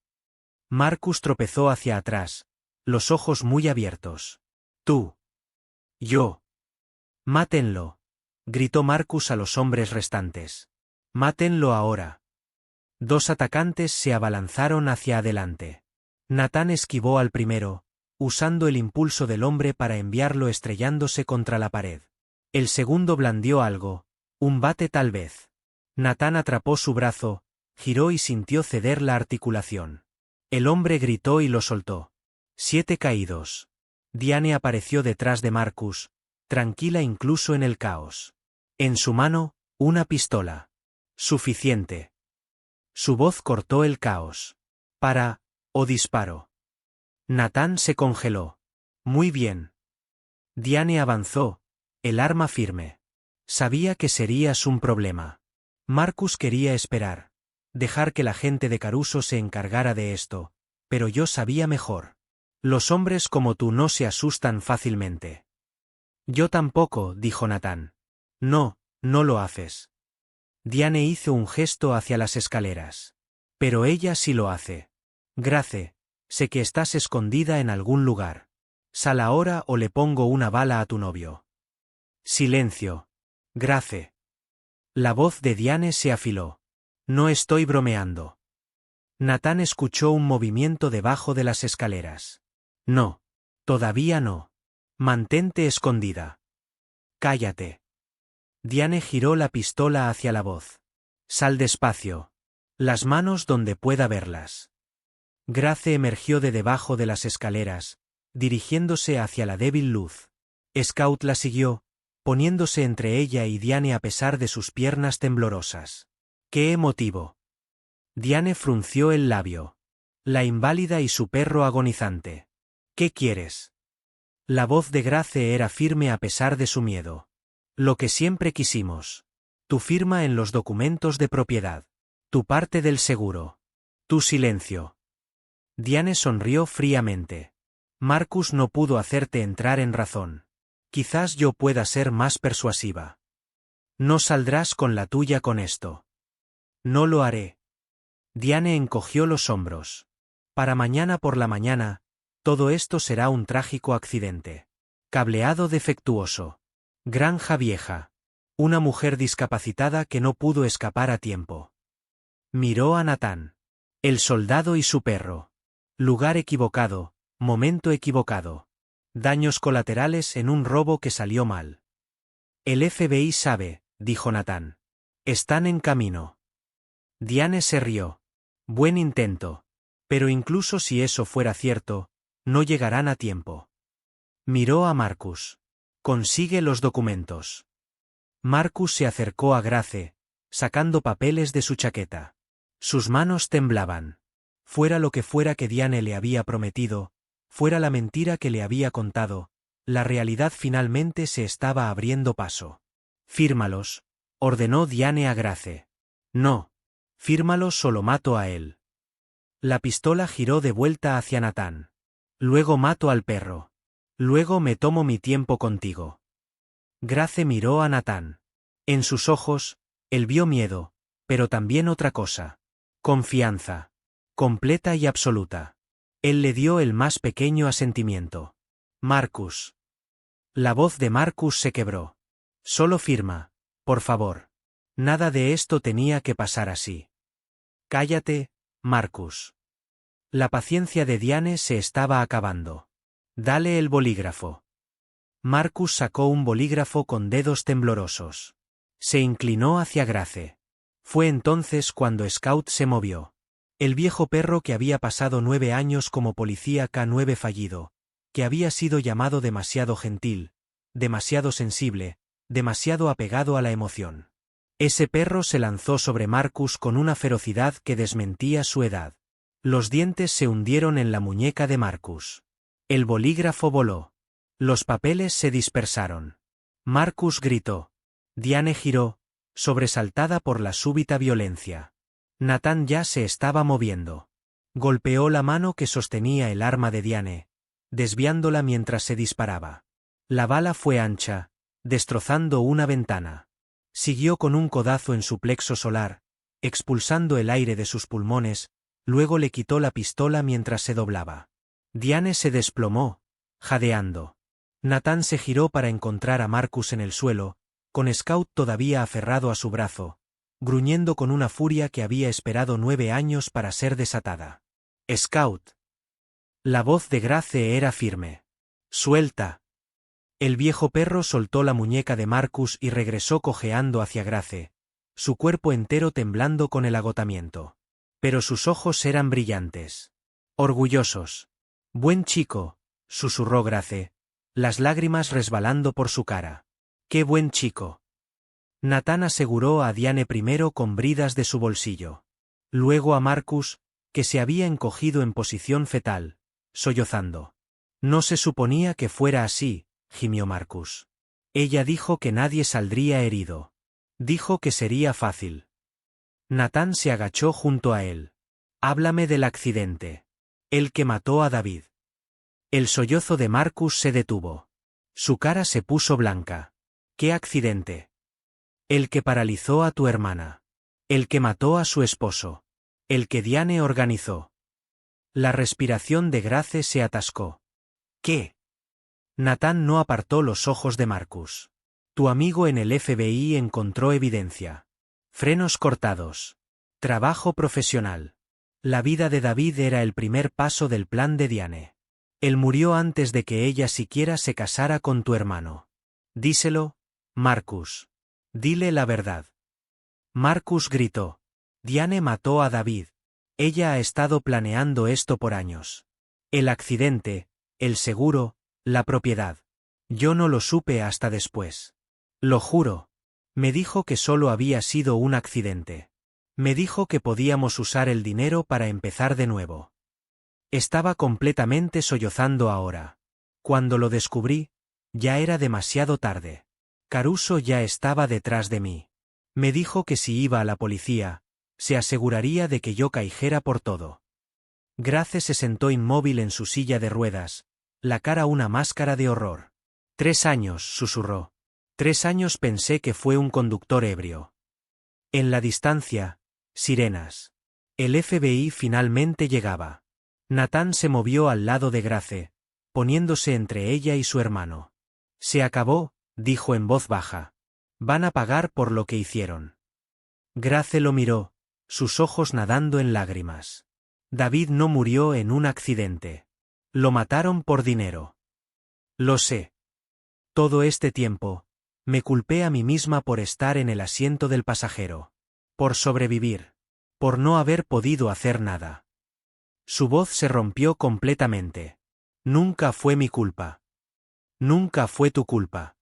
Marcus tropezó hacia atrás, los ojos muy abiertos. Tú. Yo. Mátenlo, gritó Marcus a los hombres restantes. Mátenlo ahora. 2 atacantes se abalanzaron hacia adelante. Natán esquivó al primero, usando el impulso del hombre para enviarlo estrellándose contra la pared. El segundo blandió algo, un bate tal vez. Natán atrapó su brazo, giró y sintió ceder la articulación. El hombre gritó y lo soltó. 7 caídos. Diane apareció detrás de Marcus, tranquila incluso en el caos. En su mano, una pistola. Suficiente. Su voz cortó el caos. Para, o disparo. Natán se congeló. Muy bien. Diane avanzó, el arma firme. Sabía que serías un problema. Marcus quería esperar. Dejar que la gente de Caruso se encargara de esto, pero yo sabía mejor. Los hombres como tú no se asustan fácilmente. Yo tampoco, dijo Natán. No, no lo haces. Diane hizo un gesto hacia las escaleras. Pero ella sí lo hace. Grace, sé que estás escondida en algún lugar. Sal ahora o le pongo una bala a tu novio. Silencio. Grace. La voz de Diane se afiló. No estoy bromeando. Nathan escuchó un movimiento debajo de las escaleras. No. Todavía no. Mantente escondida. Cállate. Diane giró la pistola hacia la voz. Sal despacio. Las manos donde pueda verlas. Grace emergió de debajo de las escaleras, dirigiéndose hacia la débil luz. Scout la siguió, poniéndose entre ella y Diane a pesar de sus piernas temblorosas. ¡Qué emotivo! Diane frunció el labio. La inválida y su perro agonizante. ¿Qué quieres? La voz de Grace era firme a pesar de su miedo. Lo que siempre quisimos. Tu firma en los documentos de propiedad. Tu parte del seguro. Tu silencio. Diane sonrió fríamente. Marcus no pudo hacerte entrar en razón. Quizás yo pueda ser más persuasiva. No saldrás con la tuya con esto. No lo haré. Diane encogió los hombros. Para mañana por la mañana, todo esto será un trágico accidente. Cableado defectuoso. Granja vieja. Una mujer discapacitada que no pudo escapar a tiempo. Miró a Nathan. El soldado y su perro. Lugar equivocado, momento equivocado. Daños colaterales en un robo que salió mal. El FBI sabe, dijo Nathan. Están en camino. Diane se rió. Buen intento. Pero incluso si eso fuera cierto, no llegarán a tiempo. Miró a Marcus. Consigue los documentos. Marcus se acercó a Grace, sacando papeles de su chaqueta. Sus manos temblaban. Fuera lo que fuera que Diane le había prometido, fuera la mentira que le había contado, la realidad finalmente se estaba abriendo paso. Fírmalos, ordenó Diane a Grace. No. Fírmalos o lo mato a él. La pistola giró de vuelta hacia Nathan. Luego mato al perro. Luego me tomo mi tiempo contigo. Grace miró a Nathan. En sus ojos, él vio miedo, pero también otra cosa. Confianza. Completa y absoluta. Él le dio el más pequeño asentimiento. Marcus. La voz de Marcus se quebró. Solo firma, por favor. Nada de esto tenía que pasar así. Cállate, Marcus. La paciencia de Diane se estaba acabando. Dale el bolígrafo. Marcus sacó un bolígrafo con dedos temblorosos. Se inclinó hacia Grace. Fue entonces cuando Scout se movió. El viejo perro que había pasado 9 años como policía K9 fallido, que había sido llamado demasiado gentil, demasiado sensible, demasiado apegado a la emoción. Ese perro se lanzó sobre Marcus con una ferocidad que desmentía su edad. Los dientes se hundieron en la muñeca de Marcus. El bolígrafo voló. Los papeles se dispersaron. Marcus gritó. Diane giró, sobresaltada por la súbita violencia. Nathan ya se estaba moviendo. Golpeó la mano que sostenía el arma de Diane, desviándola mientras se disparaba. La bala fue ancha, destrozando una ventana. Siguió con un codazo en su plexo solar, expulsando el aire de sus pulmones, luego le quitó la pistola mientras se doblaba. Diane se desplomó, jadeando. Nathan se giró para encontrar a Marcus en el suelo, con Scout todavía aferrado a su brazo, gruñendo con una furia que había esperado 9 años para ser desatada. Scout. La voz de Grace era firme. Suelta. El viejo perro soltó la muñeca de Marcus y regresó cojeando hacia Grace, su cuerpo entero temblando con el agotamiento. Pero sus ojos eran brillantes. Orgullosos. Buen chico, susurró Grace, las lágrimas resbalando por su cara. ¡Qué buen chico! Nathan aseguró a Diane primero con bridas de su bolsillo. Luego a Marcus, que se había encogido en posición fetal, sollozando. No se suponía que fuera así, gimió Marcus. Ella dijo que nadie saldría herido. Dijo que sería fácil. Nathan se agachó junto a él. Háblame del accidente. El que mató a David. El sollozo de Marcus se detuvo. Su cara se puso blanca. ¿Qué accidente? El que paralizó a tu hermana. El que mató a su esposo. El que Diane organizó. La respiración de Grace se atascó. ¿Qué? Nathan no apartó los ojos de Marcus. Tu amigo en el FBI encontró evidencia. Frenos cortados. Trabajo profesional. La vida de David era el primer paso del plan de Diane. Él murió antes de que ella siquiera se casara con tu hermano. Díselo, Marcus. Dile la verdad. Marcus gritó. Diane mató a David. Ella ha estado planeando esto por años. El accidente, el seguro, la propiedad. Yo no lo supe hasta después. Lo juro. Me dijo que solo había sido un accidente. Me dijo que podíamos usar el dinero para empezar de nuevo. Estaba completamente sollozando ahora. Cuando lo descubrí, ya era demasiado tarde. Caruso ya estaba detrás de mí. Me dijo que si iba a la policía, se aseguraría de que yo cayera por todo. Grace se sentó inmóvil en su silla de ruedas, la cara una máscara de horror. 3 años, susurró. 3 años pensé que fue un conductor ebrio. En la distancia, sirenas. El FBI finalmente llegaba. Nathan se movió al lado de Grace, poniéndose entre ella y su hermano. Se acabó, dijo en voz baja. Van a pagar por lo que hicieron. Grace lo miró, sus ojos nadando en lágrimas. David no murió en un accidente. Lo mataron por dinero. Lo sé. Todo este tiempo, me culpé a mí misma por estar en el asiento del pasajero. Por sobrevivir. Por no haber podido hacer nada. Su voz se rompió completamente. Nunca fue mi culpa. Nunca fue tu culpa.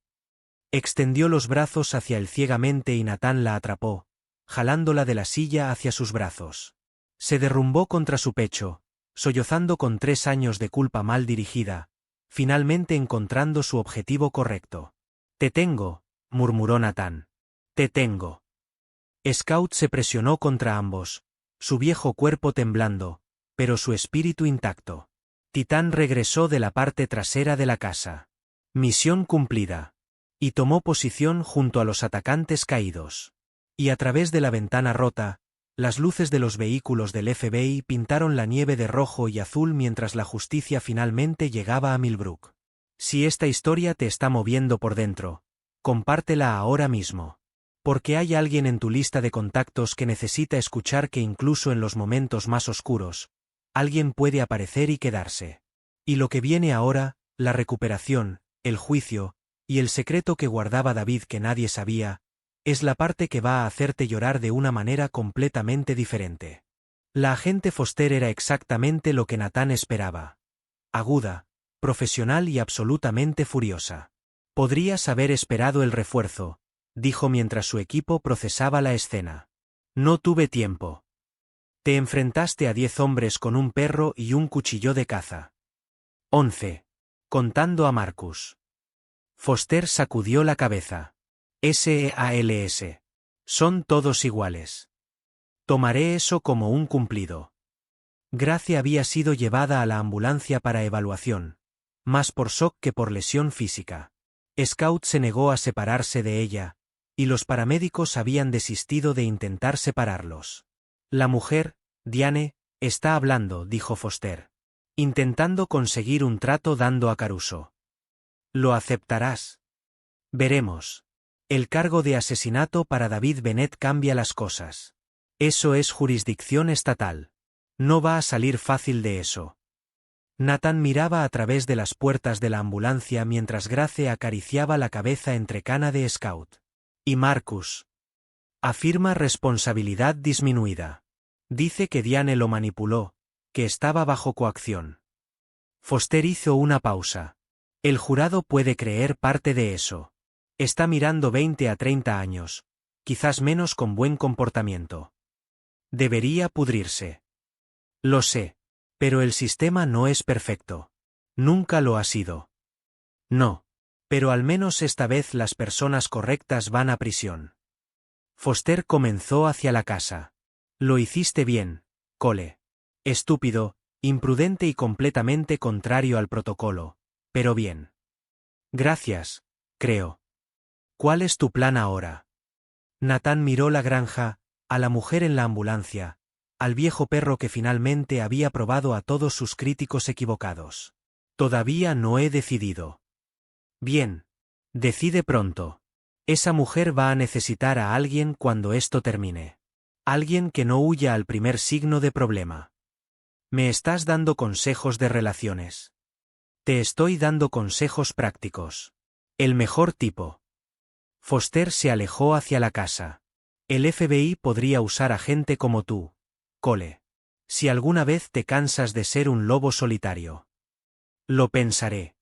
Extendió los brazos hacia él ciegamente y Nathan la atrapó, jalándola de la silla hacia sus brazos. Se derrumbó contra su pecho, sollozando con 3 años de culpa mal dirigida, finalmente encontrando su objetivo correcto. Te tengo, murmuró Nathan. Te tengo. Scout se presionó contra ambos, su viejo cuerpo temblando, pero su espíritu intacto. Titán regresó de la parte trasera de la casa. Misión cumplida. Y tomó posición junto a los atacantes caídos. Y a través de la ventana rota, las luces de los vehículos del FBI pintaron la nieve de rojo y azul mientras la justicia finalmente llegaba a Millbrook. Si esta historia te está moviendo por dentro, compártela ahora mismo. Porque hay alguien en tu lista de contactos que necesita escuchar que incluso en los momentos más oscuros, alguien puede aparecer y quedarse. Y lo que viene ahora, la recuperación, el juicio, y el secreto que guardaba David que nadie sabía, es la parte que va a hacerte llorar de una manera completamente diferente. La agente Foster era exactamente lo que Nathan esperaba. Aguda, profesional y absolutamente furiosa. Podrías haber esperado el refuerzo, dijo mientras su equipo procesaba la escena. No tuve tiempo. Te enfrentaste a 10 hombres con un perro y un cuchillo de caza. 11. Contando a Marcus. Foster sacudió la cabeza. SEALS. Son todos iguales. Tomaré eso como un cumplido. Grace había sido llevada a la ambulancia para evaluación, más por shock que por lesión física. Scout se negó a separarse de ella, y los paramédicos habían desistido de intentar separarlos. La mujer, Diane, está hablando, dijo Foster. Intentando conseguir un trato dando a Caruso. ¿Lo aceptarás? Veremos. El cargo de asesinato para David Bennett cambia las cosas. Eso es jurisdicción estatal. No va a salir fácil de eso. Nathan miraba a través de las puertas de la ambulancia mientras Grace acariciaba la cabeza entrecana de Scout. Y Marcus. Afirma responsabilidad disminuida. Dice que Diane lo manipuló, que estaba bajo coacción. Foster hizo una pausa. El jurado puede creer parte de eso. Está mirando 20 a 30 años, quizás menos con buen comportamiento. Debería pudrirse. Lo sé, pero el sistema no es perfecto. Nunca lo ha sido. No, pero al menos esta vez las personas correctas van a prisión. Foster comenzó hacia la casa. Lo hiciste bien, Cole. Estúpido, imprudente y completamente contrario al protocolo, pero bien. Gracias, creo. ¿Cuál es tu plan ahora? Nathan miró la granja, a la mujer en la ambulancia, al viejo perro que finalmente había probado a todos sus críticos equivocados. Todavía no he decidido. Bien. Decide pronto. Esa mujer va a necesitar a alguien cuando esto termine. Alguien que no huya al primer signo de problema. Me estás dando consejos de relaciones. Te estoy dando consejos prácticos. El mejor tipo. Foster se alejó hacia la casa. El FBI podría usar a gente como tú, Cole. Si alguna vez te cansas de ser un lobo solitario. Lo pensaré.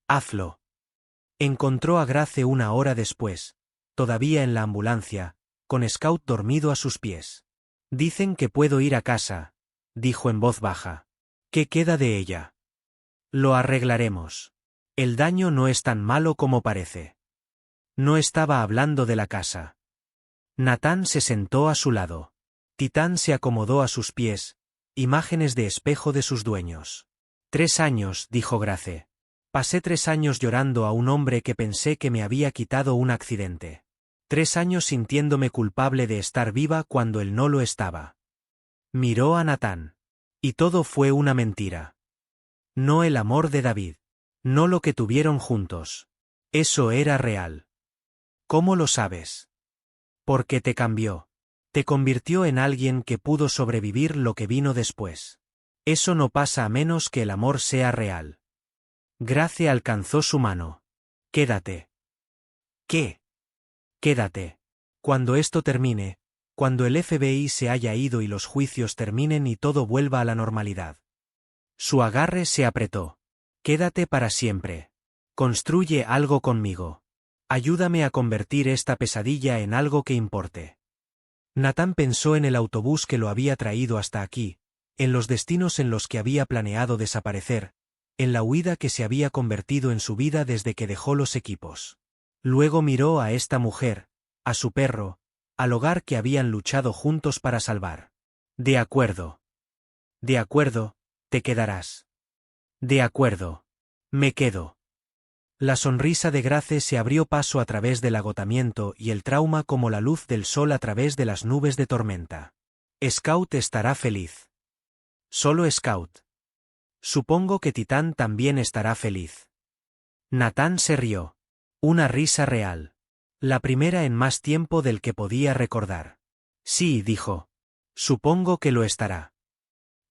Hazlo. Encontró a Grace una hora después, todavía en la ambulancia, con Scout dormido a sus pies. Dicen que puedo ir a casa, dijo en voz baja. ¿Qué queda de ella? Lo arreglaremos. El daño no es tan malo como parece. No estaba hablando de la casa. Nathan se sentó a su lado. Titán se acomodó a sus pies, imágenes de espejo de sus dueños. 3 años, dijo Grace. Pasé 3 años llorando a un hombre que pensé que me había quitado un accidente. 3 años sintiéndome culpable de estar viva cuando él no lo estaba. Miró a Nathan. Y todo fue una mentira. No el amor de David. No lo que tuvieron juntos. Eso era real. ¿Cómo lo sabes? Porque te cambió. Te convirtió en alguien que pudo sobrevivir lo que vino después. Eso no pasa a menos que el amor sea real. Grace alcanzó su mano. Quédate. ¿Qué? Quédate. Cuando esto termine, cuando el FBI se haya ido y los juicios terminen y todo vuelva a la normalidad. Su agarre se apretó. Quédate para siempre. Construye algo conmigo. Ayúdame a convertir esta pesadilla en algo que importe. Nathan pensó en el autobús que lo había traído hasta aquí, en los destinos en los que había planeado desaparecer, en la huida que se había convertido en su vida desde que dejó los equipos. Luego miró a esta mujer, a su perro, al hogar que habían luchado juntos para salvar. De acuerdo. De acuerdo, te quedarás. De acuerdo. Me quedo. La sonrisa de Grace se abrió paso a través del agotamiento y el trauma como la luz del sol a través de las nubes de tormenta. Scout estará feliz. Solo Scout. Supongo que Titán también estará feliz. Nathan se rió. Una risa real. La primera en más tiempo del que podía recordar. Sí, dijo. Supongo que lo estará.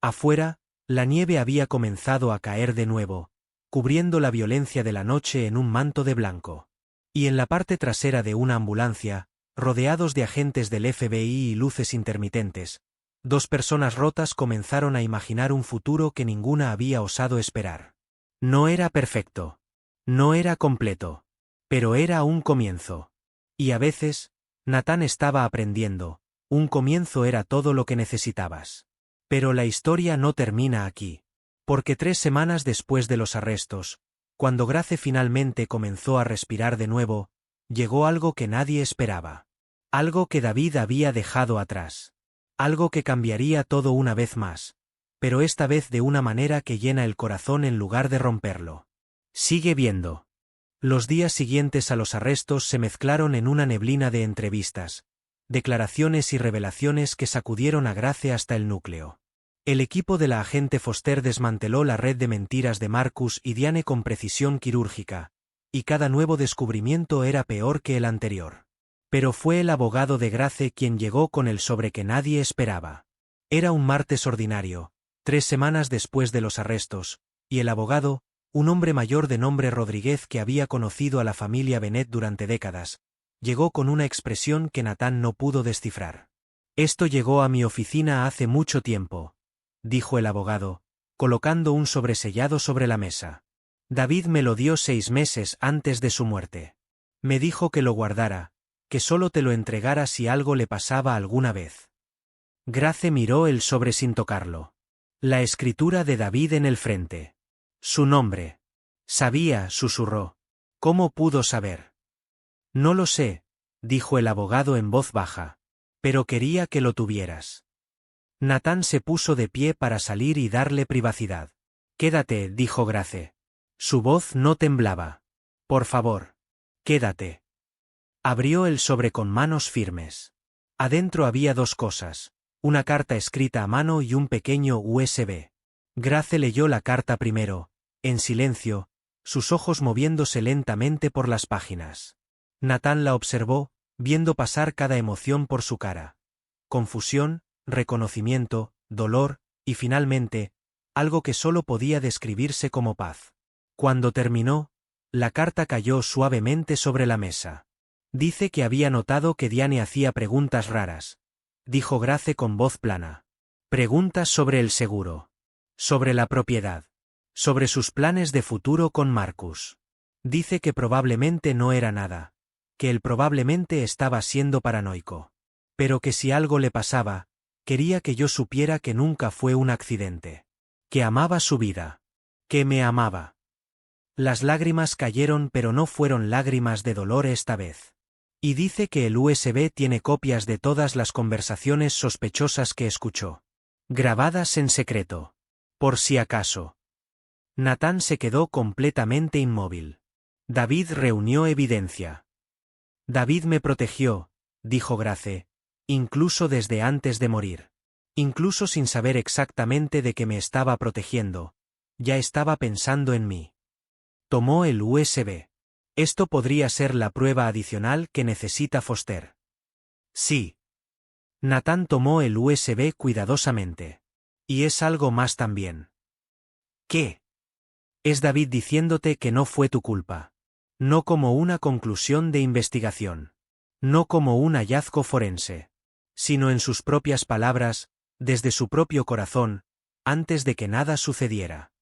Afuera, la nieve había comenzado a caer de nuevo, cubriendo la violencia de la noche en un manto de blanco. Y en la parte trasera de una ambulancia, rodeados de agentes del FBI y luces intermitentes, 2 personas rotas comenzaron a imaginar un futuro que ninguna había osado esperar. No era perfecto. No era completo. Pero era un comienzo. Y a veces, Nathan estaba aprendiendo, un comienzo era todo lo que necesitabas. Pero la historia no termina aquí. Porque 3 semanas después de los arrestos, cuando Grace finalmente comenzó a respirar de nuevo, llegó algo que nadie esperaba. Algo que David había dejado atrás. Algo que cambiaría todo una vez más, pero esta vez de una manera que llena el corazón en lugar de romperlo. Sigue viendo. Los días siguientes a los arrestos se mezclaron en una neblina de entrevistas, declaraciones y revelaciones que sacudieron a Grace hasta el núcleo. El equipo de la agente Foster desmanteló la red de mentiras de Marcus y Diane con precisión quirúrgica, y cada nuevo descubrimiento era peor que el anterior. Pero fue el abogado de Grace quien llegó con el sobre que nadie esperaba. Era un martes ordinario, 3 semanas después de los arrestos, y el abogado, un hombre mayor de nombre Rodríguez que había conocido a la familia Bennett durante décadas, llegó con una expresión que Nathan no pudo descifrar. Esto llegó a mi oficina hace mucho tiempo, dijo el abogado, colocando un sobresellado sobre la mesa. David me lo dio 6 meses antes de su muerte. Me dijo que lo guardara, que solo te lo entregara si algo le pasaba alguna vez. Grace miró el sobre sin tocarlo. La escritura de David en el frente. Su nombre. Sabía, susurró. ¿Cómo pudo saber? No lo sé, dijo el abogado en voz baja. Pero quería que lo tuvieras. Nathan se puso de pie para salir y darle privacidad. Quédate, dijo Grace. Su voz no temblaba. Por favor. Quédate. Abrió el sobre con manos firmes. Adentro había 2 cosas, una carta escrita a mano y un pequeño USB. Grace leyó la carta primero, en silencio, sus ojos moviéndose lentamente por las páginas. Natán la observó, viendo pasar cada emoción por su cara. Confusión, reconocimiento, dolor, y finalmente, algo que solo podía describirse como paz. Cuando terminó, la carta cayó suavemente sobre la mesa. Dice que había notado que Diane hacía preguntas raras, dijo Grace con voz plana. Preguntas sobre el seguro. Sobre la propiedad. Sobre sus planes de futuro con Marcus. Dice que probablemente no era nada. Que él probablemente estaba siendo paranoico. Pero que si algo le pasaba, quería que yo supiera que nunca fue un accidente. Que amaba su vida. Que me amaba. Las lágrimas cayeron, pero no fueron lágrimas de dolor esta vez. Y dice que el USB tiene copias de todas las conversaciones sospechosas que escuchó. Grabadas en secreto. Por si acaso. Natán se quedó completamente inmóvil. David reunió evidencia. David me protegió, dijo Grace, incluso desde antes de morir. Incluso sin saber exactamente de qué me estaba protegiendo, ya estaba pensando en mí. Tomó el USB. Esto podría ser la prueba adicional que necesita Foster. Sí. Natán tomó el USB cuidadosamente. Y es algo más también. ¿Qué? Es David diciéndote que no fue tu culpa. No como una conclusión de investigación. No como un hallazgo forense. Sino en sus propias palabras, desde su propio corazón, antes de que nada sucediera.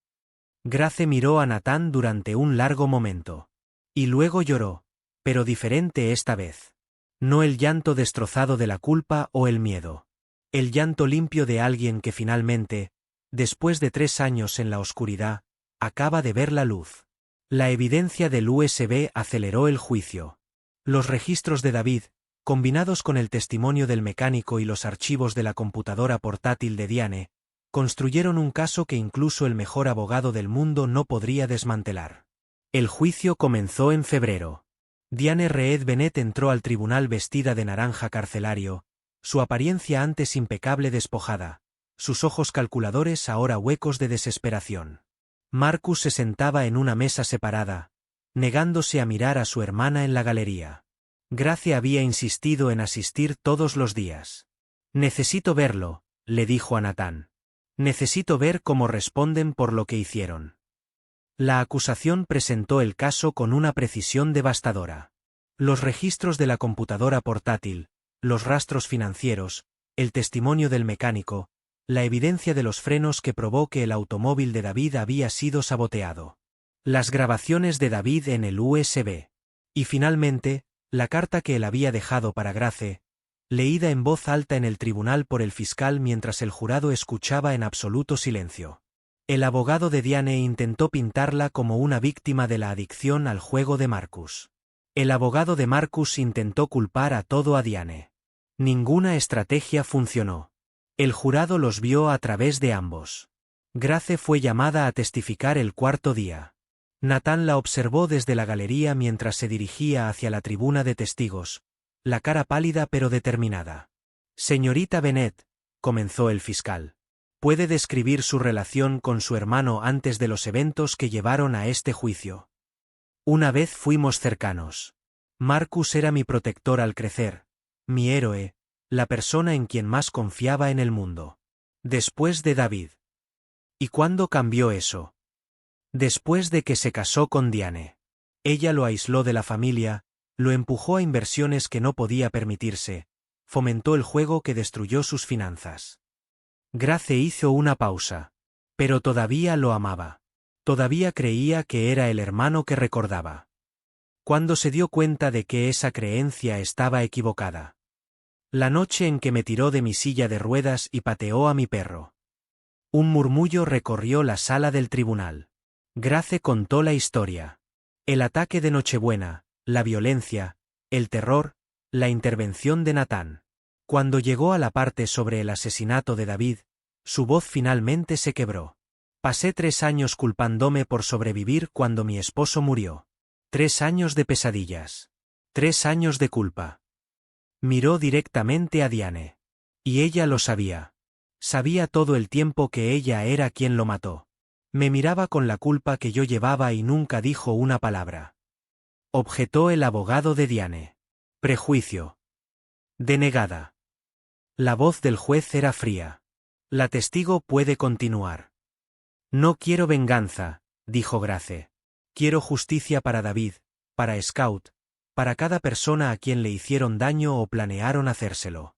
Grace miró a Natán durante un largo momento. Y luego lloró, pero diferente esta vez. No el llanto destrozado de la culpa o el miedo. El llanto limpio de alguien que finalmente, después de 3 años en la oscuridad, acaba de ver la luz. La evidencia del USB aceleró el juicio. Los registros de David, combinados con el testimonio del mecánico y los archivos de la computadora portátil de Diane, construyeron un caso que incluso el mejor abogado del mundo no podría desmantelar. El juicio comenzó en febrero. Diane Reed Bennett entró al tribunal vestida de naranja carcelario, su apariencia antes impecable despojada, sus ojos calculadores ahora huecos de desesperación. Marcus se sentaba en una mesa separada, negándose a mirar a su hermana en la galería. Grace había insistido en asistir todos los días. Necesito verlo, le dijo a Natán. Necesito ver cómo responden por lo que hicieron. La acusación presentó el caso con una precisión devastadora. Los registros de la computadora portátil, los rastros financieros, el testimonio del mecánico, la evidencia de los frenos que probó que el automóvil de David había sido saboteado. Las grabaciones de David en el USB. Y finalmente, la carta que él había dejado para Grace, leída en voz alta en el tribunal por el fiscal mientras el jurado escuchaba en absoluto silencio. El abogado de Diane intentó pintarla como una víctima de la adicción al juego de Marcus. El abogado de Marcus intentó culpar a todo a Diane. Ninguna estrategia funcionó. El jurado los vio a través de ambos. Grace fue llamada a testificar el 4º día. Natán la observó desde la galería mientras se dirigía hacia la tribuna de testigos, la cara pálida pero determinada. Señorita Bennett, comenzó el fiscal. ¿Puede describir su relación con su hermano antes de los eventos que llevaron a este juicio? Una vez fuimos cercanos. Marcus era mi protector al crecer, mi héroe, la persona en quien más confiaba en el mundo. Después de David. ¿Y cuándo cambió eso? Después de que se casó con Diane. Ella lo aisló de la familia, lo empujó a inversiones que no podía permitirse, fomentó el juego que destruyó sus finanzas. Grace hizo una pausa. Pero todavía lo amaba. Todavía creía que era el hermano que recordaba. Cuando se dio cuenta de que esa creencia estaba equivocada. La noche en que me tiró de mi silla de ruedas y pateó a mi perro. Un murmullo recorrió la sala del tribunal. Grace contó la historia. El ataque de Nochebuena, la violencia, el terror, la intervención de Natán. Cuando llegó a la parte sobre el asesinato de David, su voz finalmente se quebró. Pasé 3 años culpándome por sobrevivir cuando mi esposo murió. 3 años de pesadillas. 3 años de culpa. Miró directamente a Diane. Y ella lo sabía. Sabía todo el tiempo que ella era quien lo mató. Me miraba con la culpa que yo llevaba y nunca dijo una palabra. objetó el abogado de Diane. Prejuicio. Denegada. La voz del juez era fría. La testigo puede continuar. No quiero venganza, dijo Grace. Quiero justicia para David, para Scout, para cada persona a quien le hicieron daño o planearon hacérselo.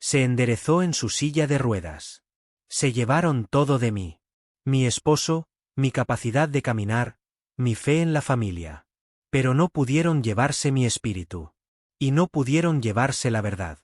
Se enderezó en su silla de ruedas. Se llevaron todo de mí. Mi esposo, mi capacidad de caminar, mi fe en la familia. Pero no pudieron llevarse mi espíritu. Y no pudieron llevarse la verdad.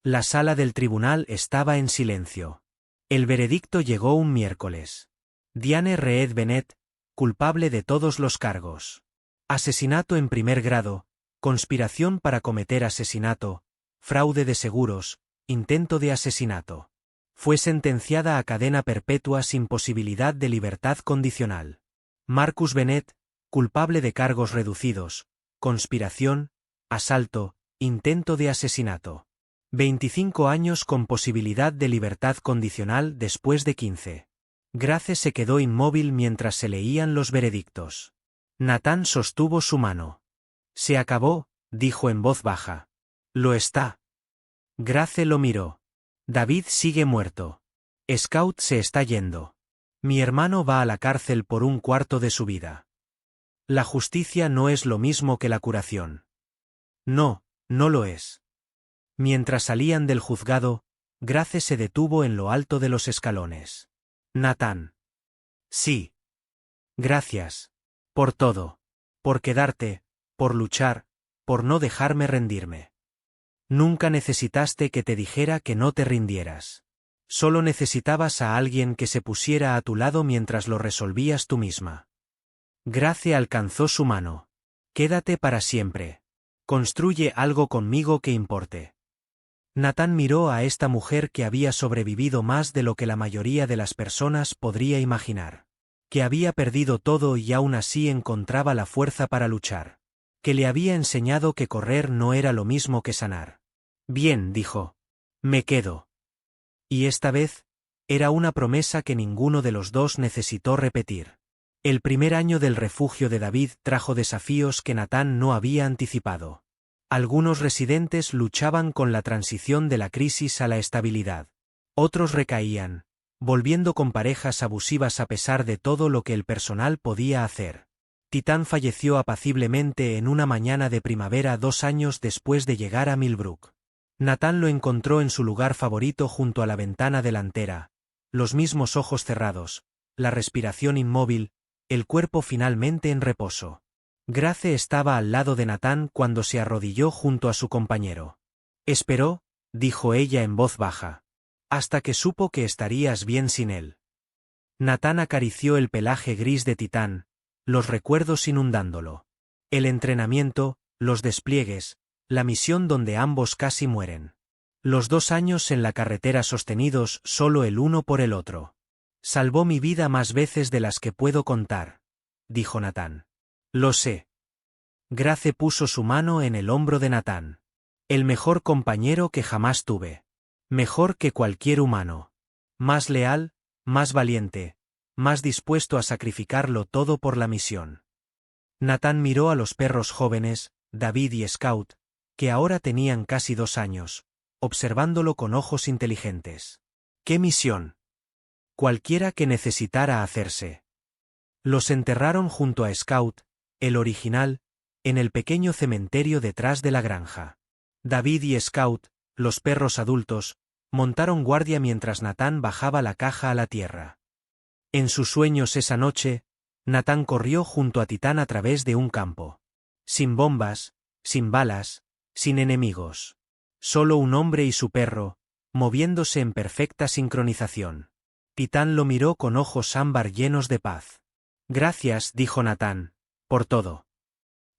La sala del tribunal estaba en silencio. El veredicto llegó un miércoles. Diane Reed Bennett, culpable de todos los cargos. Asesinato en primer grado, conspiración para cometer asesinato, fraude de seguros, intento de asesinato. Fue sentenciada a cadena perpetua sin posibilidad de libertad condicional. Marcus Bennett, culpable de cargos reducidos, conspiración, asalto, intento de asesinato. 25 años con posibilidad de libertad condicional después de 15. Grace se quedó inmóvil mientras se leían los veredictos. Nathan sostuvo su mano. Se acabó, dijo en voz baja. Lo está. Grace lo miró. David sigue muerto. Scout se está yendo. Mi hermano va a la cárcel por un cuarto de su vida. La justicia no es lo mismo que la curación. No, no lo es. Mientras salían del juzgado, Grace se detuvo en lo alto de los escalones. Nathan. Sí. Gracias. Por todo. Por quedarte, por luchar, por no dejarme rendirme. Nunca necesitaste que te dijera que no te rindieras. Solo necesitabas a alguien que se pusiera a tu lado mientras lo resolvías tú misma. Grace alcanzó su mano. Quédate para siempre. Construye algo conmigo que importe. Nathan miró a esta mujer que había sobrevivido más de lo que la mayoría de las personas podría imaginar. Que había perdido todo y aún así encontraba la fuerza para luchar. Que le había enseñado que correr no era lo mismo que sanar. Bien, dijo. Me quedo. Y esta vez, era una promesa que ninguno de los dos necesitó repetir. El primer año del refugio de David trajo desafíos que Nathan no había anticipado. Algunos residentes luchaban con la transición de la crisis a la estabilidad. Otros recaían, volviendo con parejas abusivas a pesar de todo lo que el personal podía hacer. Titán falleció apaciblemente en una mañana de primavera 2 años después de llegar a Millbrook. Nathan lo encontró en su lugar favorito junto a la ventana delantera, los mismos ojos cerrados, la respiración inmóvil, el cuerpo finalmente en reposo. Grace estaba al lado de Nathan cuando se arrodilló junto a su compañero. Esperó, dijo ella en voz baja, hasta que supo que estarías bien sin él. Nathan acarició el pelaje gris de Titán, los recuerdos inundándolo. El entrenamiento, los despliegues, la misión donde ambos casi mueren. Los 2 años en la carretera sostenidos solo el uno por el otro. Salvó mi vida más veces de las que puedo contar, dijo Nathan. Lo sé. Grace puso su mano en el hombro de Nathan. El mejor compañero que jamás tuve. Mejor que cualquier humano. Más leal, más valiente, más dispuesto a sacrificarlo todo por la misión. Nathan miró a los perros jóvenes, David y Scout, que ahora tenían casi 2 años, observándolo con ojos inteligentes. ¿Qué misión? Cualquiera que necesitara hacerse. Los enterraron junto a Scout, el original, en el pequeño cementerio detrás de la granja. David y Scout, los perros adultos, montaron guardia mientras Nathan bajaba la caja a la tierra. En sus sueños esa noche, Nathan corrió junto a Titán a través de un campo. Sin bombas, sin balas, sin enemigos. Solo un hombre y su perro, moviéndose en perfecta sincronización. Titán lo miró con ojos ámbar llenos de paz. Gracias, dijo Nathan, por todo.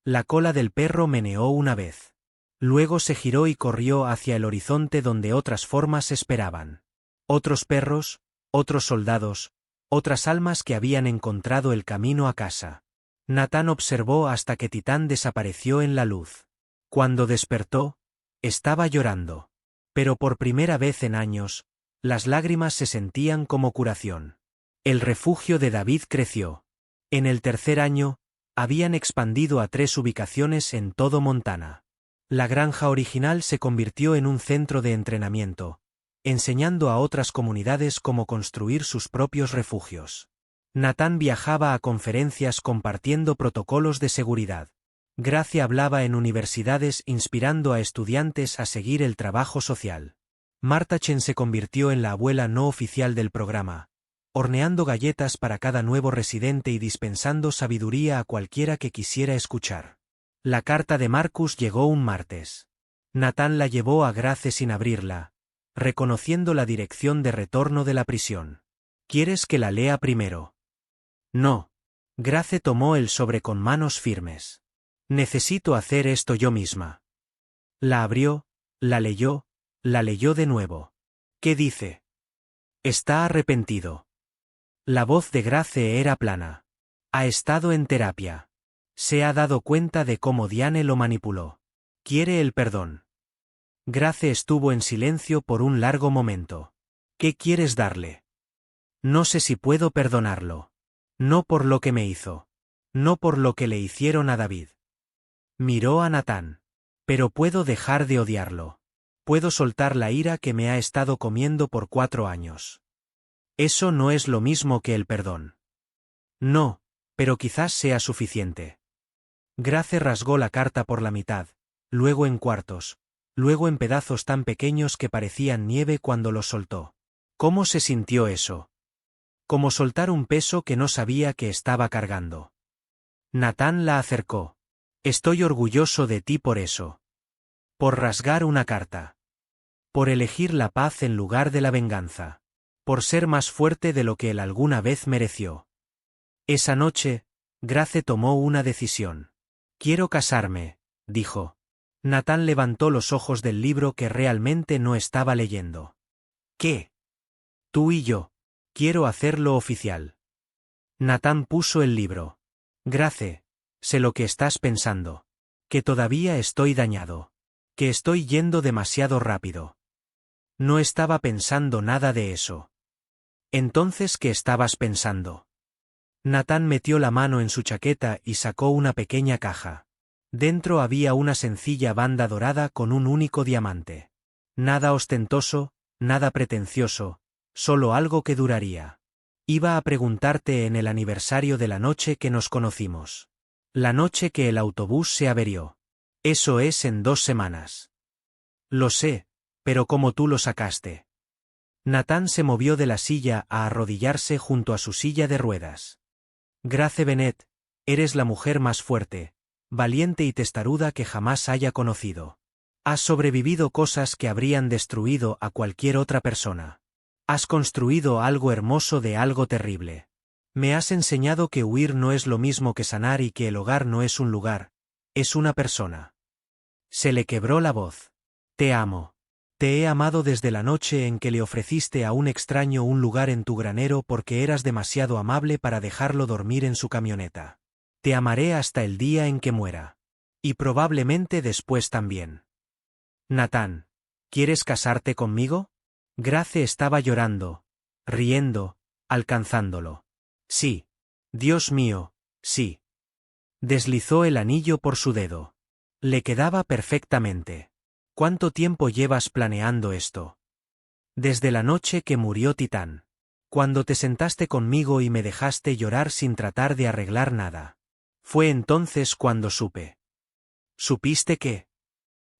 La cola del perro meneó una vez. Luego se giró y corrió hacia el horizonte donde otras formas esperaban. Otros perros, otros soldados, otras almas que habían encontrado el camino a casa. Nathan observó hasta que Titán desapareció en la luz. Cuando despertó, estaba llorando. Pero por primera vez en años, las lágrimas se sentían como curación. El refugio de David creció. En el tercer año, Habían expandido a 3 ubicaciones en todo Montana. La granja original se convirtió en un centro de entrenamiento, enseñando a otras comunidades cómo construir sus propios refugios. Nathan viajaba a conferencias compartiendo protocolos de seguridad. Grace hablaba en universidades inspirando a estudiantes a seguir el trabajo social. Martha Chen se convirtió en la abuela no oficial del programa, horneando galletas para cada nuevo residente y dispensando sabiduría a cualquiera que quisiera escuchar. La carta de Marcus llegó un martes. Nathan la llevó a Grace sin abrirla, reconociendo la dirección de retorno de la prisión. ¿Quieres que la lea primero? No. Grace tomó el sobre con manos firmes. Necesito hacer esto yo misma. La abrió, la leyó de nuevo. ¿Qué dice? Está arrepentido. La voz de Grace era plana. Ha estado en terapia. Se ha dado cuenta de cómo Diane lo manipuló. Quiere el perdón. Grace estuvo en silencio por un largo momento. ¿Qué quieres darle? No sé si puedo perdonarlo. No por lo que me hizo. No por lo que le hicieron a David. Miró a Nathan. Pero puedo dejar de odiarlo. Puedo soltar la ira que me ha estado comiendo por 4 años. Eso no es lo mismo que el perdón. No, pero quizás sea suficiente. Grace rasgó la carta por la mitad, luego en cuartos, luego en pedazos tan pequeños que parecían nieve cuando los soltó. ¿Cómo se sintió eso? Como soltar un peso que no sabía que estaba cargando. Nathan la acercó. Estoy orgulloso de ti por eso. Por rasgar una carta. Por elegir la paz en lugar de la venganza. Por ser más fuerte de lo que él alguna vez mereció. Esa noche, Grace tomó una decisión. Quiero casarme, dijo. Nathan levantó los ojos del libro que realmente no estaba leyendo. ¿Qué? Tú y yo. Quiero hacerlo oficial. Nathan puso el libro. Grace, sé lo que estás pensando. Que todavía estoy dañado. Que estoy yendo demasiado rápido. No estaba pensando nada de eso. Entonces, ¿qué estabas pensando? Nathan metió la mano en su chaqueta y sacó una pequeña caja. Dentro había una sencilla banda dorada con un único diamante. Nada ostentoso, nada pretencioso, solo algo que duraría. Iba a preguntarte en el aniversario de la noche que nos conocimos. La noche que el autobús se averió. Eso es en 2 semanas. Lo sé, pero ¿cómo tú lo sacaste? Nathan se movió de la silla a arrodillarse junto a su silla de ruedas. Grace Bennett, eres la mujer más fuerte, valiente y testaruda que jamás haya conocido. Has sobrevivido cosas que habrían destruido a cualquier otra persona. Has construido algo hermoso de algo terrible. Me has enseñado que huir no es lo mismo que sanar y que el hogar no es un lugar, es una persona. Se le quebró la voz. Te amo. Te he amado desde la noche en que le ofreciste a un extraño un lugar en tu granero porque eras demasiado amable para dejarlo dormir en su camioneta. Te amaré hasta el día en que muera. Y probablemente después también. Nathan, ¿quieres casarte conmigo? Grace estaba llorando, riendo, alcanzándolo. Sí. Dios mío, sí. Deslizó el anillo por su dedo. Le quedaba perfectamente. ¿Cuánto tiempo llevas planeando esto? Desde la noche que murió Titán. Cuando te sentaste conmigo y me dejaste llorar sin tratar de arreglar nada. Fue entonces cuando supe. ¿Supiste qué?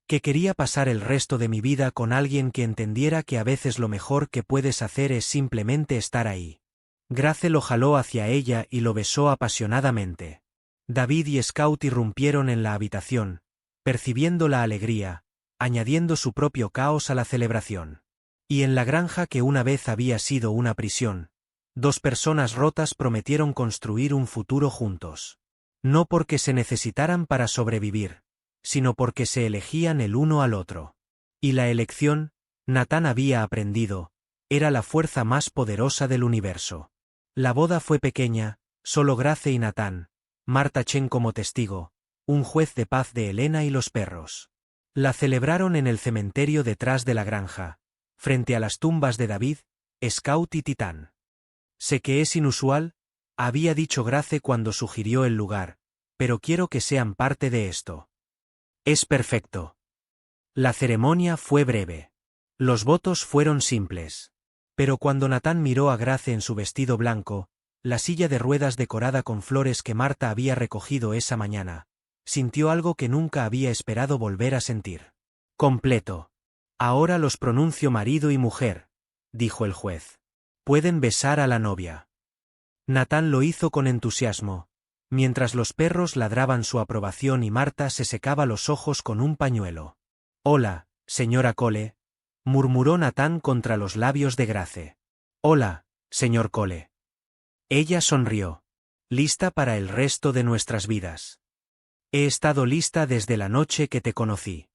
Que quería pasar el resto de mi vida con alguien que entendiera que a veces lo mejor que puedes hacer es simplemente estar ahí. Grace lo jaló hacia ella y lo besó apasionadamente. David y Scout irrumpieron en la habitación, percibiendo la alegría, añadiendo su propio caos a la celebración. Y en la granja que una vez había sido una prisión, 2 personas rotas prometieron construir un futuro juntos. No porque se necesitaran para sobrevivir, sino porque se elegían el uno al otro. Y la elección, Nathan había aprendido, era la fuerza más poderosa del universo. La boda fue pequeña, solo Grace y Nathan, Martha Chen como testigo, un juez de paz de Elena y los perros. La celebraron en el cementerio detrás de la granja, frente a las tumbas de David, Scout y Titán. Sé que es inusual, había dicho Grace cuando sugirió el lugar, pero quiero que sean parte de esto. Es perfecto. La ceremonia fue breve. Los votos fueron simples. Pero cuando Natán miró a Grace en su vestido blanco, la silla de ruedas decorada con flores que Marta había recogido esa mañana, sintió algo que nunca había esperado volver a sentir. Completo. Ahora los pronuncio marido y mujer, dijo el juez. Pueden besar a la novia. Natán lo hizo con entusiasmo, mientras los perros ladraban su aprobación y Marta se secaba los ojos con un pañuelo. Hola, señora Cole, murmuró Natán contra los labios de Grace. Hola, señor Cole. Ella sonrió. Lista para el resto de nuestras vidas. He estado lista desde la noche que te conocí.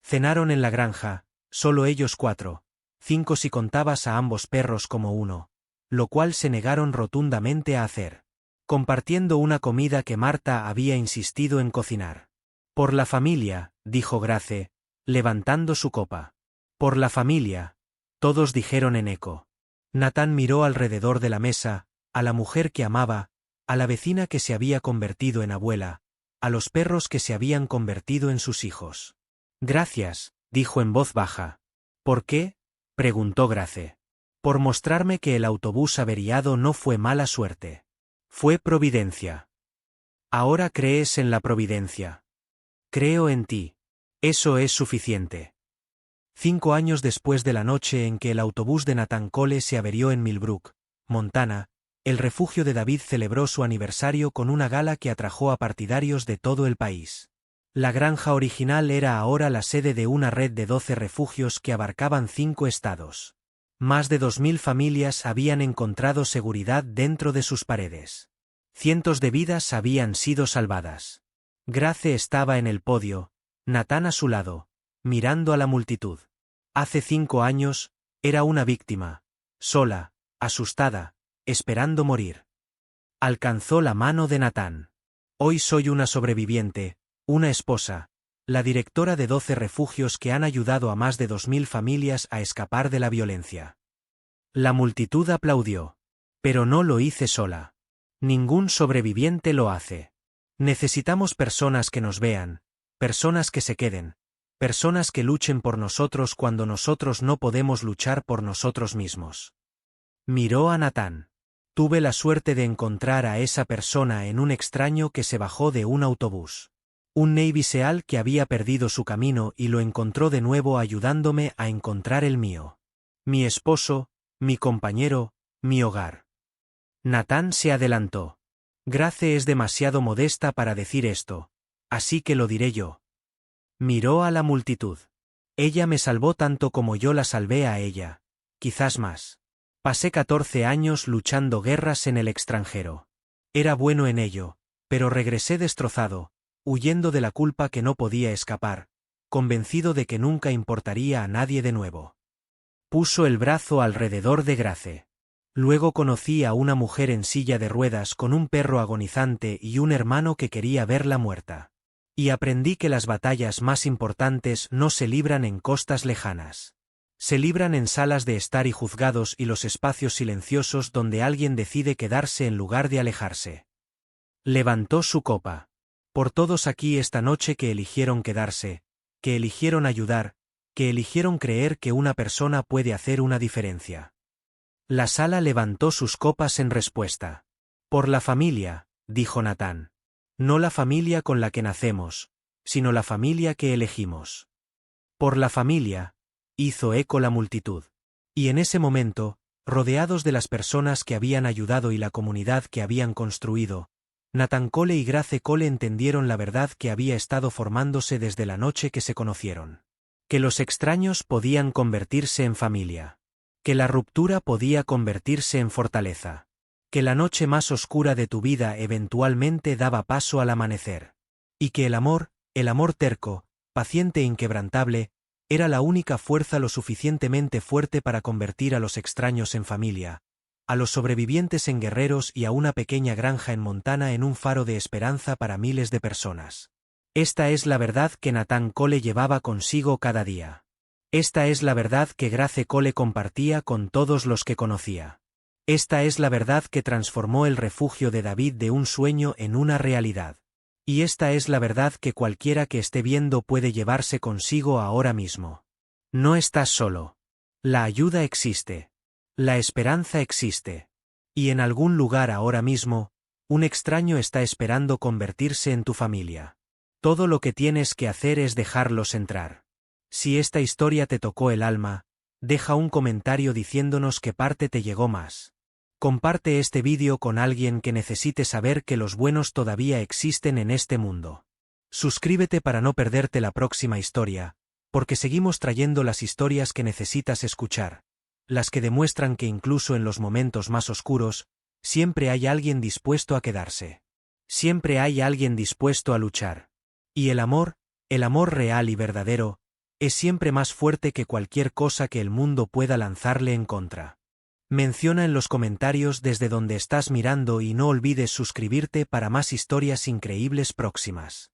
Cenaron en la granja, solo ellos 4, 5 si contabas a ambos perros como uno, lo cual se negaron rotundamente a hacer, compartiendo una comida que Marta había insistido en cocinar. Por la familia, dijo Grace, levantando su copa. Por la familia, todos dijeron en eco. Natán miró alrededor de la mesa, a la mujer que amaba, a la vecina que se había convertido en abuela, a los perros que se habían convertido en sus hijos. Gracias, dijo en voz baja. ¿Por qué? Preguntó Grace. Por mostrarme que el autobús averiado no fue mala suerte. Fue providencia. Ahora crees en la providencia. Creo en ti. Eso es suficiente. 5 años después de la noche en que el autobús de Natán Cole se averió en Millbrook, Montana, el refugio de David celebró su aniversario con una gala que atrajo a partidarios de todo el país. La granja original era ahora la sede de una red de 12 refugios que abarcaban 5 estados. Más de 2000 familias habían encontrado seguridad dentro de sus paredes. Cientos de vidas habían sido salvadas. Grace estaba en el podio, Natán a su lado, mirando a la multitud. Hace 5 años, era una víctima, sola, asustada, esperando morir. Alcanzó la mano de Natán. Hoy soy una sobreviviente, una esposa, la directora de 12 refugios que han ayudado a más de 2000 familias a escapar de la violencia. La multitud aplaudió. Pero no lo hice sola. Ningún sobreviviente lo hace. Necesitamos personas que nos vean, personas que se queden, personas que luchen por nosotros cuando nosotros no podemos luchar por nosotros mismos. Miró a Natán. Tuve la suerte de encontrar a esa persona en un extraño que se bajó de un autobús. Un Navy SEAL que había perdido su camino y lo encontró de nuevo ayudándome a encontrar el mío. Mi esposo, mi compañero, mi hogar. Natán se adelantó. Grace es demasiado modesta para decir esto, así que lo diré yo. Miró a la multitud. Ella me salvó tanto como yo la salvé a ella, quizás más. Pasé 14 años luchando guerras en el extranjero. Era bueno en ello, pero regresé destrozado, huyendo de la culpa que no podía escapar, convencido de que nunca importaría a nadie de nuevo. Puso el brazo alrededor de Grace. Luego conocí a una mujer en silla de ruedas con un perro agonizante y un hermano que quería verla muerta. Y aprendí que las batallas más importantes no se libran en costas lejanas. Se libran en salas de estar y juzgados y los espacios silenciosos donde alguien decide quedarse en lugar de alejarse. Levantó su copa. Por todos aquí esta noche que eligieron quedarse, que eligieron ayudar, que eligieron creer que una persona puede hacer una diferencia. La sala levantó sus copas en respuesta. Por la familia, dijo Natán. No la familia con la que nacemos, sino la familia que elegimos. Por la familia, hizo eco la multitud. Y en ese momento, rodeados de las personas que habían ayudado y la comunidad que habían construido, Natán Cole y Grace Cole entendieron la verdad que había estado formándose desde la noche que se conocieron. Que los extraños podían convertirse en familia. Que la ruptura podía convertirse en fortaleza. Que la noche más oscura de tu vida eventualmente daba paso al amanecer. Y que el amor terco, paciente e inquebrantable, era la única fuerza lo suficientemente fuerte para convertir a los extraños en familia, a los sobrevivientes en guerreros y a una pequeña granja en Montana en un faro de esperanza para miles de personas. Esta es la verdad que Natán Cole llevaba consigo cada día. Esta es la verdad que Grace Cole compartía con todos los que conocía. Esta es la verdad que transformó el refugio de David de un sueño en una realidad. Y esta es la verdad que cualquiera que esté viendo puede llevarse consigo ahora mismo. No estás solo. La ayuda existe. La esperanza existe. Y en algún lugar ahora mismo, un extraño está esperando convertirse en tu familia. Todo lo que tienes que hacer es dejarlos entrar. Si esta historia te tocó el alma, deja un comentario diciéndonos qué parte te llegó más. Comparte este vídeo con alguien que necesite saber que los buenos todavía existen en este mundo. Suscríbete para no perderte la próxima historia, porque seguimos trayendo las historias que necesitas escuchar, las que demuestran que incluso en los momentos más oscuros, siempre hay alguien dispuesto a quedarse. Siempre hay alguien dispuesto a luchar. Y el amor real y verdadero, es siempre más fuerte que cualquier cosa que el mundo pueda lanzarle en contra. Menciona en los comentarios desde donde estás mirando y no olvides suscribirte para más historias increíbles próximas.